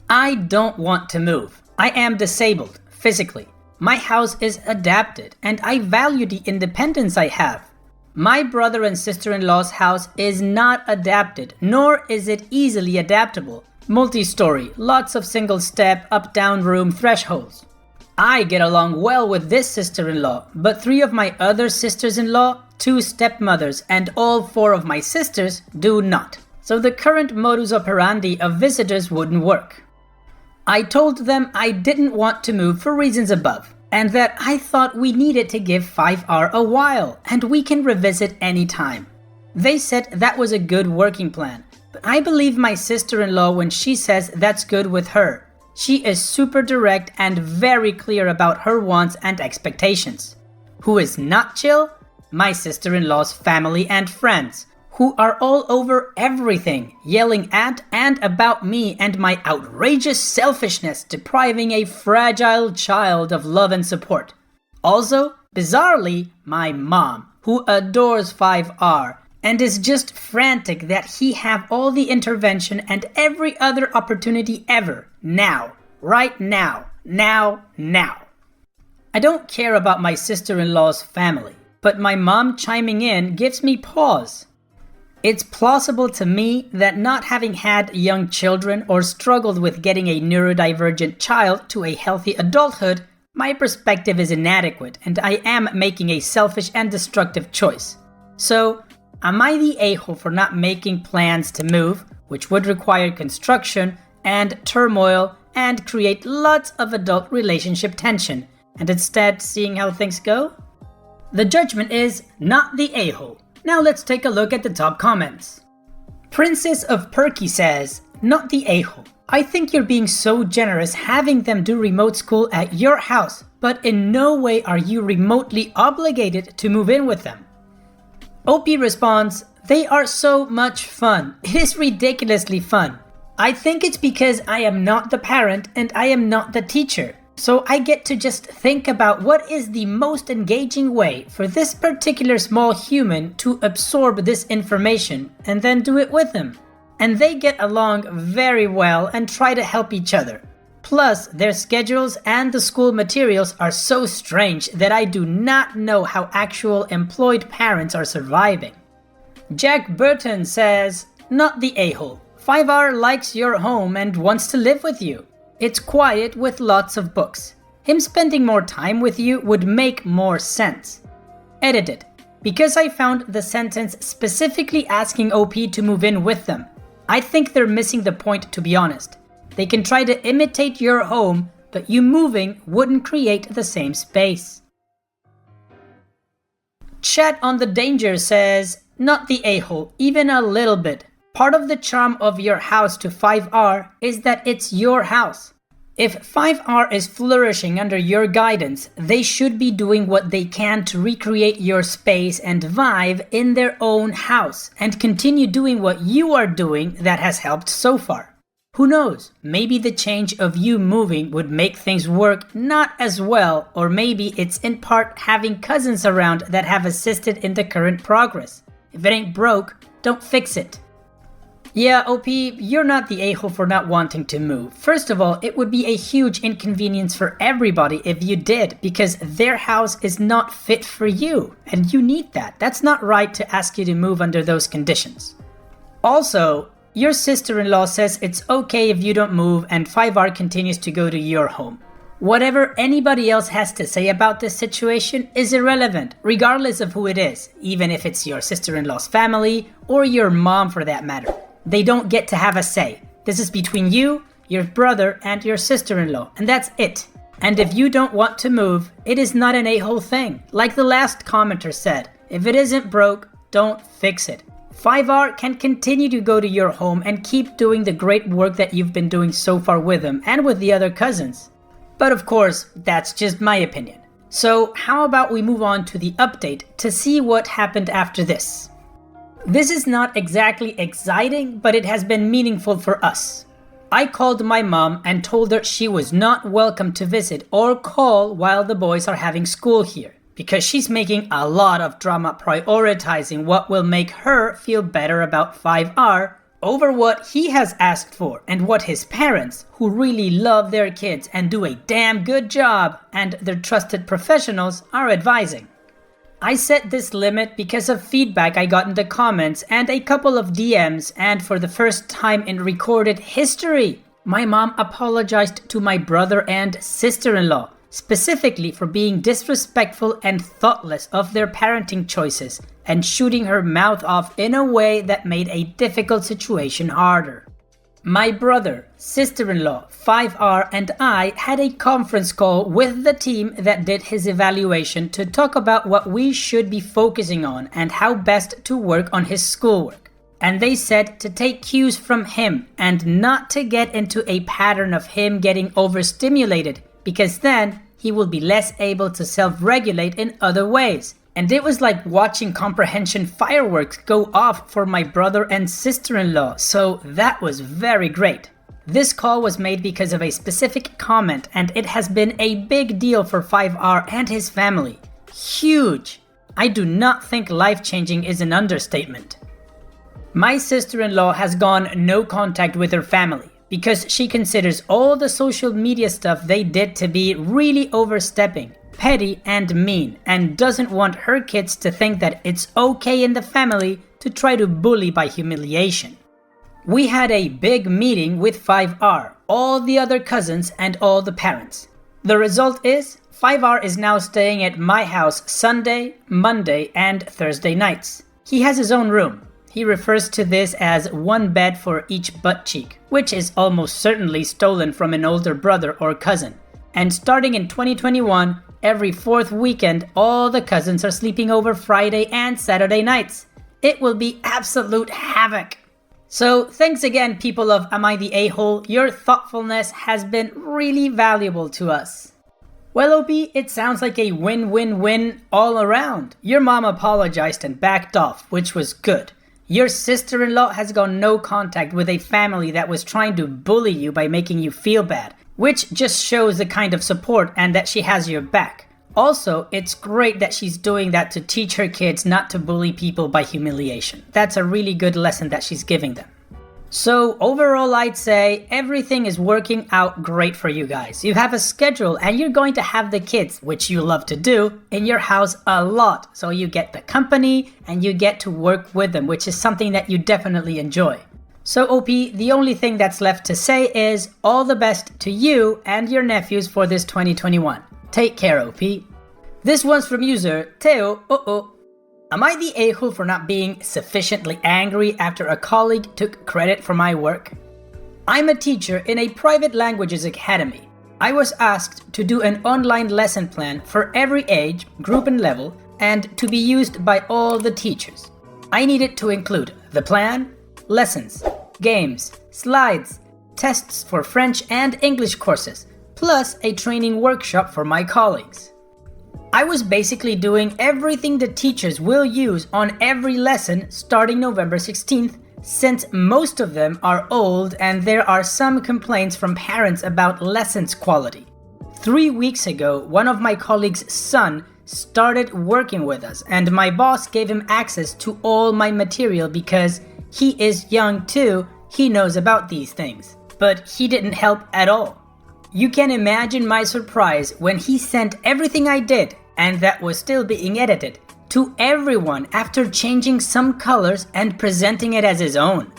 I don't want to move. I am disabled, physically. My house is adapted, and I value the independence I have. My brother and sister-in-law's house is not adapted, nor is it easily adaptable. Multi-story, lots of single-step, up-down room thresholds. I get along well with this sister-in-law, but 3 of my other sisters-in-law, 2 stepmothers, and all 4 of my sisters do not. So the current modus operandi of visitors wouldn't work. I told them I didn't want to move for reasons above, and that I thought we needed to give 5R a while, and we can revisit anytime. They said that was a good working plan, but I believe my sister-in-law when she says that's good with her. She is super direct and very clear about her wants and expectations. Who is not chill? My sister-in-law's family and friends, who are all over everything, yelling at and about me and my outrageous selfishness, depriving a fragile child of love and support. Also, bizarrely, my mom, who adores 5R and is just frantic that he have all the intervention and every other opportunity ever, now, right now, now. I don't care about my sister-in-law's family, but my mom chiming in gives me pause. It's plausible to me that not having had young children or struggled with getting a neurodivergent child to a healthy adulthood, my perspective is inadequate and I am making a selfish and destructive choice. So, am I the a-hole for not making plans to move, which would require construction and turmoil and create lots of adult relationship tension, and instead seeing how things go? The judgment is not the a-hole. Now let's take a look at the top comments. Princess of Perky says, not the a-hole. I think you're being so generous having them do remote school at your house, but in no way are you remotely obligated to move in with them. OP responds, they are so much fun. It is ridiculously fun. I think it's because I am not the parent and I am not the teacher. So I get to just think about what is the most engaging way for this particular small human to absorb this information and then do it with them. And they get along very well and try to help each other. Plus, their schedules and the school materials are so strange that I do not know how actual employed parents are surviving. Jack Burton says, not the a-hole. 5R likes your home and wants to live with you. It's quiet with lots of books. Him spending more time with you would make more sense. Edited. Because I found the sentence specifically asking OP to move in with them. I think they're missing the point, to be honest. They can try to imitate your home, but you moving wouldn't create the same space. Chat on the Danger says, not the a-hole, even a little bit. Part of the charm of your house to 5R is that it's your house. If 5R is flourishing under your guidance, they should be doing what they can to recreate your space and vibe in their own house and continue doing what you are doing that has helped so far. Who knows, maybe the change of you moving would make things work not as well, or maybe it's in part having cousins around that have assisted in the current progress. If it ain't broke, don't fix it. Yeah, OP, you're not the a-hole for not wanting to move. First of all, it would be a huge inconvenience for everybody if you did, because their house is not fit for you, and you need that. That's not right to ask you to move under those conditions. Also, your sister-in-law says it's okay if you don't move and 5R continues to go to your home. Whatever anybody else has to say about this situation is irrelevant, regardless of who it is, even if it's your sister-in-law's family or your mom for that matter. They don't get to have a say. This is between you, your brother, and your sister-in-law, and that's it. And if you don't want to move, it is not an a-hole thing. Like the last commenter said, if it isn't broke, don't fix it. 5R can continue to go to your home and keep doing the great work that you've been doing so far with him and with the other cousins. But of course, that's just my opinion. So how about we move on to the update to see what happened after this. This is not exactly exciting, but it has been meaningful for us. I called my mom and told her she was not welcome to visit or call while the boys are having school here, because she's making a lot of drama prioritizing what will make her feel better about 5R over what he has asked for and what his parents, who really love their kids and do a damn good job, and their trusted professionals are advising. I set this limit because of feedback I got in the comments and a couple of DMs, and for the first time in recorded history, my mom apologized to my brother and sister-in-law, specifically for being disrespectful and thoughtless of their parenting choices and shooting her mouth off in a way that made a difficult situation harder. My brother, sister-in-law, 5R, and I had a conference call with the team that did his evaluation to talk about what we should be focusing on and how best to work on his schoolwork. And they said to take cues from him and not to get into a pattern of him getting overstimulated, because then he will be less able to self-regulate in other ways. And it was like watching comprehension fireworks go off for my brother and sister-in-law, so that was very great. This call was made because of a specific comment, and it has been a big deal for 5R and his family. Huge! I do not think life-changing is an understatement. My sister-in-law has gone no contact with her family, because she considers all the social media stuff they did to be really overstepping, petty and mean, and doesn't want her kids to think that it's okay in the family to try to bully by humiliation. We had a big meeting with 5R, all the other cousins and all the parents. The result is 5R is now staying at my house Sunday, Monday, and Thursday nights. He has his own room. He refers to this as one bed for each butt cheek, which is almost certainly stolen from an older brother or cousin. And starting in 2021, every fourth weekend, all the cousins are sleeping over Friday and Saturday nights. It will be absolute havoc. So thanks again, people of Am I the A-hole? Your thoughtfulness has been really valuable to us. Well, OP, it sounds like a win-win-win all around. Your mom apologized and backed off, which was good. Your sister-in-law has gone no contact with a family that was trying to bully you by making you feel bad, which just shows the kind of support and that she has your back. Also, it's great that she's doing that to teach her kids not to bully people by humiliation. That's a really good lesson that she's giving them. So overall, I'd say everything is working out great for you guys. You have a schedule and you're going to have the kids, which you love to do, in your house a lot. So you get the company and you get to work with them, which is something that you definitely enjoy. So OP, the only thing that's left to say is all the best to you and your nephews for this 2021. Take care, OP. This one's from user Teo. Am I the a-hole for not being sufficiently angry after a colleague took credit for my work? I'm a teacher in a private languages academy. I was asked to do an online lesson plan for every age, group and level, and to be used by all the teachers. I needed to include the plan, lessons, games, slides, tests for French and English courses, plus a training workshop for my colleagues. I was basically doing everything the teachers will use on every lesson starting November 16th, since most of them are old and there are some complaints from parents about lessons quality. 3 weeks ago, one of my colleagues' son started working with us, and my boss gave him access to all my material because he is young too, he knows about these things. But he didn't help at all. You can imagine my surprise when he sent everything I did, and that was still being edited, to everyone after changing some colors and presenting it as his own.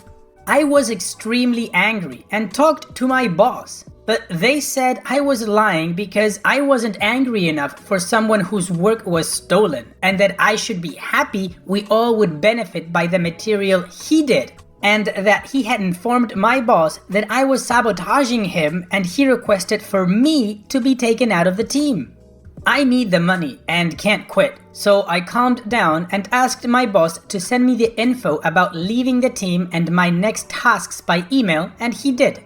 I was extremely angry and talked to my boss, but they said I was lying because I wasn't angry enough for someone whose work was stolen, and that I should be happy we all would benefit by the material he did, and that he had informed my boss that I was sabotaging him and he requested for me to be taken out of the team. I need the money and can't quit, so I calmed down and asked my boss to send me the info about leaving the team and my next tasks by email, and he did.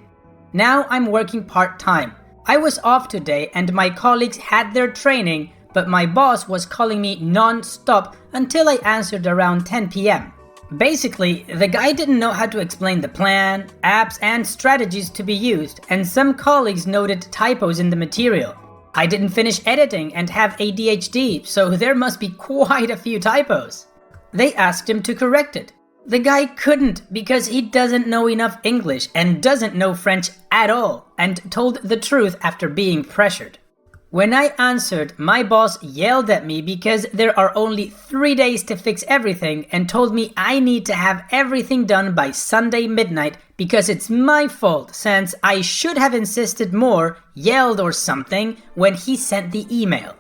Now I'm working part-time. I was off today and my colleagues had their training, but my boss was calling me non-stop until I answered around 10 p.m. Basically, the guy didn't know how to explain the plan, apps, and strategies to be used, and some colleagues noted typos in the material. I didn't finish editing and have ADHD, so there must be quite a few typos. They asked him to correct it. The guy couldn't because he doesn't know enough English and doesn't know French at all, and told the truth after being pressured. When I answered, my boss yelled at me because there are only 3 days to fix everything and told me I need to have everything done by Sunday midnight because it's my fault since I should have insisted more, yelled or something when he sent the email.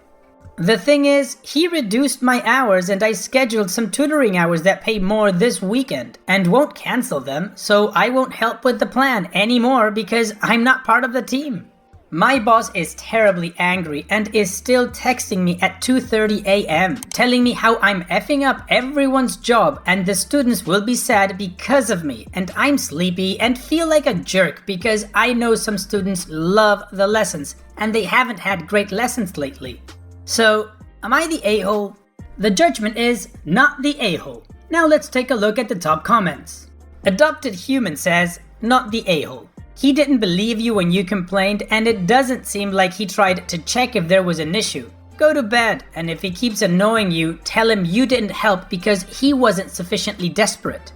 The thing is, he reduced my hours and I scheduled some tutoring hours that pay more this weekend and won't cancel them, so I won't help with the plan anymore because I'm not part of the team. My boss is terribly angry and is still texting me at 2:30 a.m. telling me how I'm effing up everyone's job and the students will be sad because of me, and I'm sleepy and feel like a jerk because I know some students love the lessons and they haven't had great lessons lately. So, am I the a-hole? The judgment is not the a-hole. Now let's take a look at the top comments. Adopted Human says, not the a-hole. He didn't believe you when you complained, and it doesn't seem like he tried to check if there was an issue. Go to bed, and if he keeps annoying you, tell him you didn't help because he wasn't sufficiently desperate.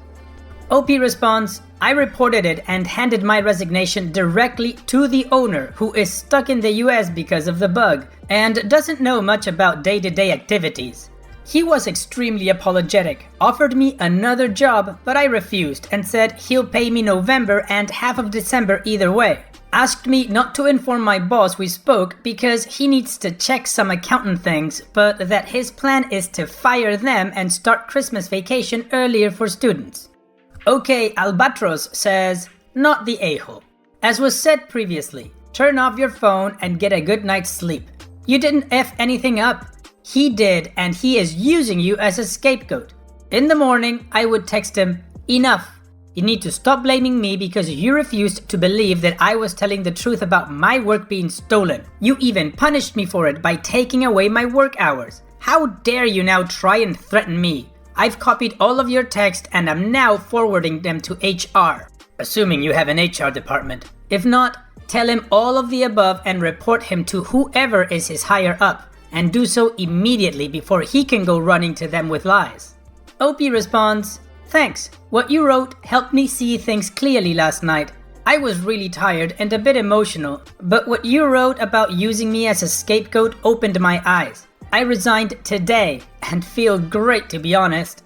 OP responds, I reported it and handed my resignation directly to the owner, who is stuck in the US because of the bug, and doesn't know much about day-to-day activities. He was extremely apologetic, offered me another job, but I refused and said he'll pay me November and half of December either way. Asked me not to inform my boss we spoke because he needs to check some accountant things, but that his plan is to fire them and start Christmas vacation earlier for students. OK Albatros says, not the a-hole. As was said previously, turn off your phone and get a good night's sleep. You didn't F anything up. He did, and he is using you as a scapegoat. In the morning, I would text him, enough. You need to stop blaming me because you refused to believe that I was telling the truth about my work being stolen. You even punished me for it by taking away my work hours. How dare you now try and threaten me? I've copied all of your text and I'm now forwarding them to HR. Assuming you have an HR department. If not, tell him all of the above and report him to whoever is his higher up. And do so immediately before he can go running to them with lies. OP responds, thanks. What you wrote helped me see things clearly last night. I was really tired and a bit emotional, but what you wrote about using me as a scapegoat opened my eyes. I resigned today and feel great, to be honest.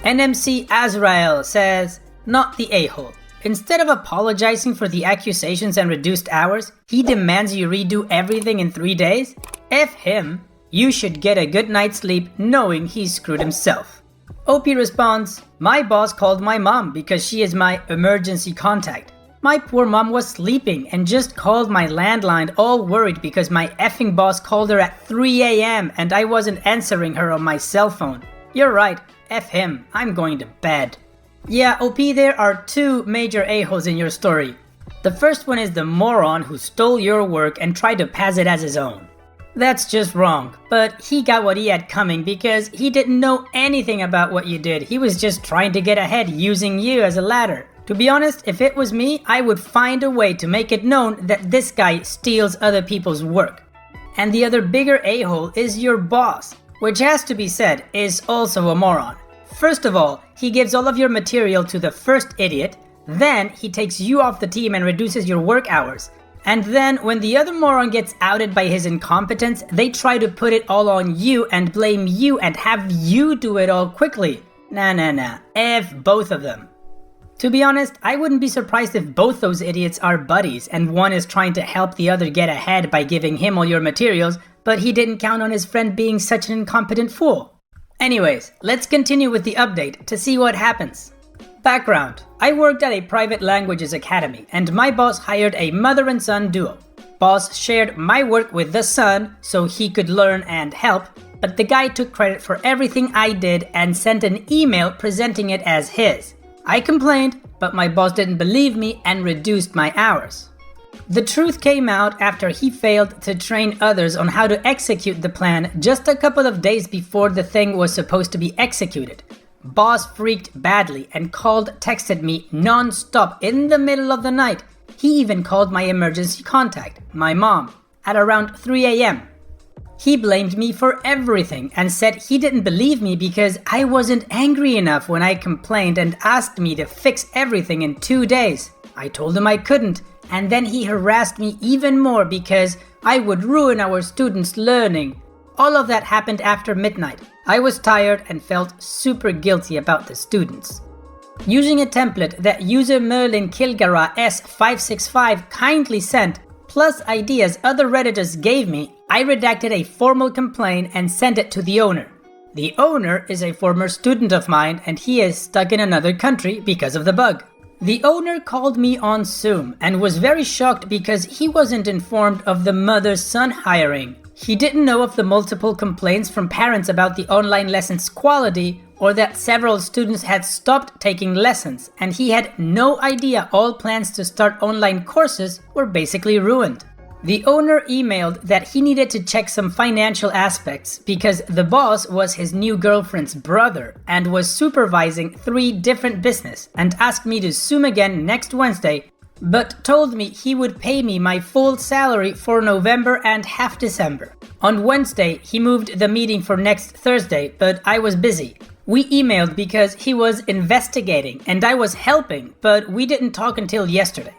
NMC Azrael says, not the a-hole. Instead of apologizing for the accusations and reduced hours, he demands you redo everything in 3 days? F him. You should get a good night's sleep knowing he screwed himself. OP responds, my boss called my mom because she is my emergency contact. My poor mom was sleeping and just called my landline all worried because my effing boss called her at 3 a.m. and I wasn't answering her on my cell phone. You're right, F him. I'm going to bed. Yeah, OP, there are two major a-holes in your story. The first one is the moron who stole your work and tried to pass it as his own. That's just wrong, but he got what he had coming because he didn't know anything about what you did. He was just trying to get ahead using you as a ladder. To be honest, if it was me, I would find a way to make it known that this guy steals other people's work. And the other bigger a-hole is your boss, which has to be said is also a moron. First of all, he gives all of your material to the first idiot, then he takes you off the team and reduces your work hours. And then when the other moron gets outed by his incompetence, they try to put it all on you and blame you and have you do it all quickly. Nah. F both of them. To be honest, I wouldn't be surprised if both those idiots are buddies and one is trying to help the other get ahead by giving him all your materials, but he didn't count on his friend being such an incompetent fool. Anyways, let's continue with the update to see what happens. Background: I worked at a private languages academy and my boss hired a mother and son duo. Boss shared my work with the son so he could learn and help, but the guy took credit for everything I did and sent an email presenting it as his. I complained, but my boss didn't believe me and reduced my hours. The truth came out after he failed to train others on how to execute the plan just a couple of days before the thing was supposed to be executed. Boss freaked badly and texted me non-stop in the middle of the night. He even called my emergency contact, my mom, at around 3 a.m. He blamed me for everything and said he didn't believe me because I wasn't angry enough when I complained and asked me to fix everything in 2 days. I told him I couldn't, and then he harassed me even more because I would ruin our students' learning. All of that happened after midnight. I was tired and felt super guilty about the students. Using a template that user Merlin Kilgara S565 kindly sent, plus ideas other Redditors gave me, I redacted a formal complaint and sent it to the owner. The owner is a former student of mine and he is stuck in another country because of the bug. The owner called me on Zoom and was very shocked because he wasn't informed of the mother-son hiring. He didn't know of the multiple complaints from parents about the online lessons' quality or that several students had stopped taking lessons, and he had no idea all plans to start online courses were basically ruined. The owner emailed that he needed to check some financial aspects because the boss was his new girlfriend's brother and was supervising 3 different businesses, and asked me to Zoom again next Wednesday, but told me he would pay me my full salary for November and half December. On Wednesday, he moved the meeting for next Thursday, but I was busy. We emailed because he was investigating and I was helping, but we didn't talk until yesterday.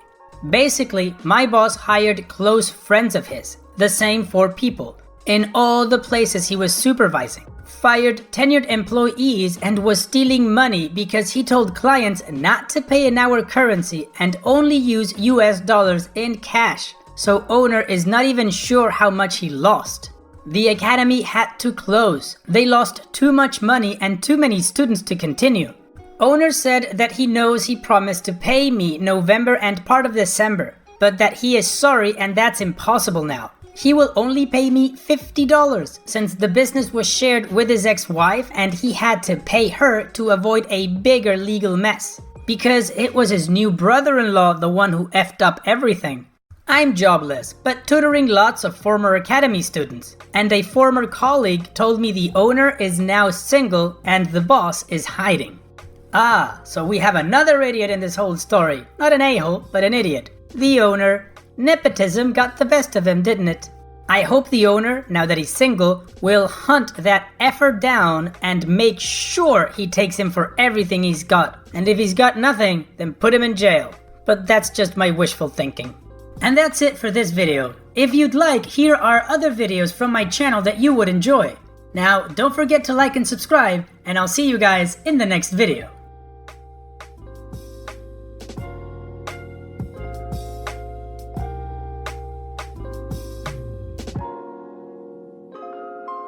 Basically, my boss hired close friends of his, the same 4 people, in all the places he was supervising, fired tenured employees and was stealing money because he told clients not to pay in our currency and only use US dollars in cash, so owner is not even sure how much he lost. The academy had to close. They lost too much money and too many students to continue. Owner said that he knows he promised to pay me November and part of December, but that he is sorry and that's impossible now. He will only pay me $50 since the business was shared with his ex-wife and he had to pay her to avoid a bigger legal mess, because it was his new brother-in-law the one who effed up everything. I'm jobless, but tutoring lots of former academy students, and a former colleague told me the owner is now single and the boss is hiding. Ah, so we have another idiot in this whole story. Not an a-hole, but an idiot. The owner. Nepotism got the best of him, didn't it? I hope the owner, now that he's single, will hunt that effer down and make sure he takes him for everything he's got. And if he's got nothing, then put him in jail. But that's just my wishful thinking. And that's it for this video. If you'd like, here are other videos from my channel that you would enjoy. Now, don't forget to like and subscribe, and I'll see you guys in the next video.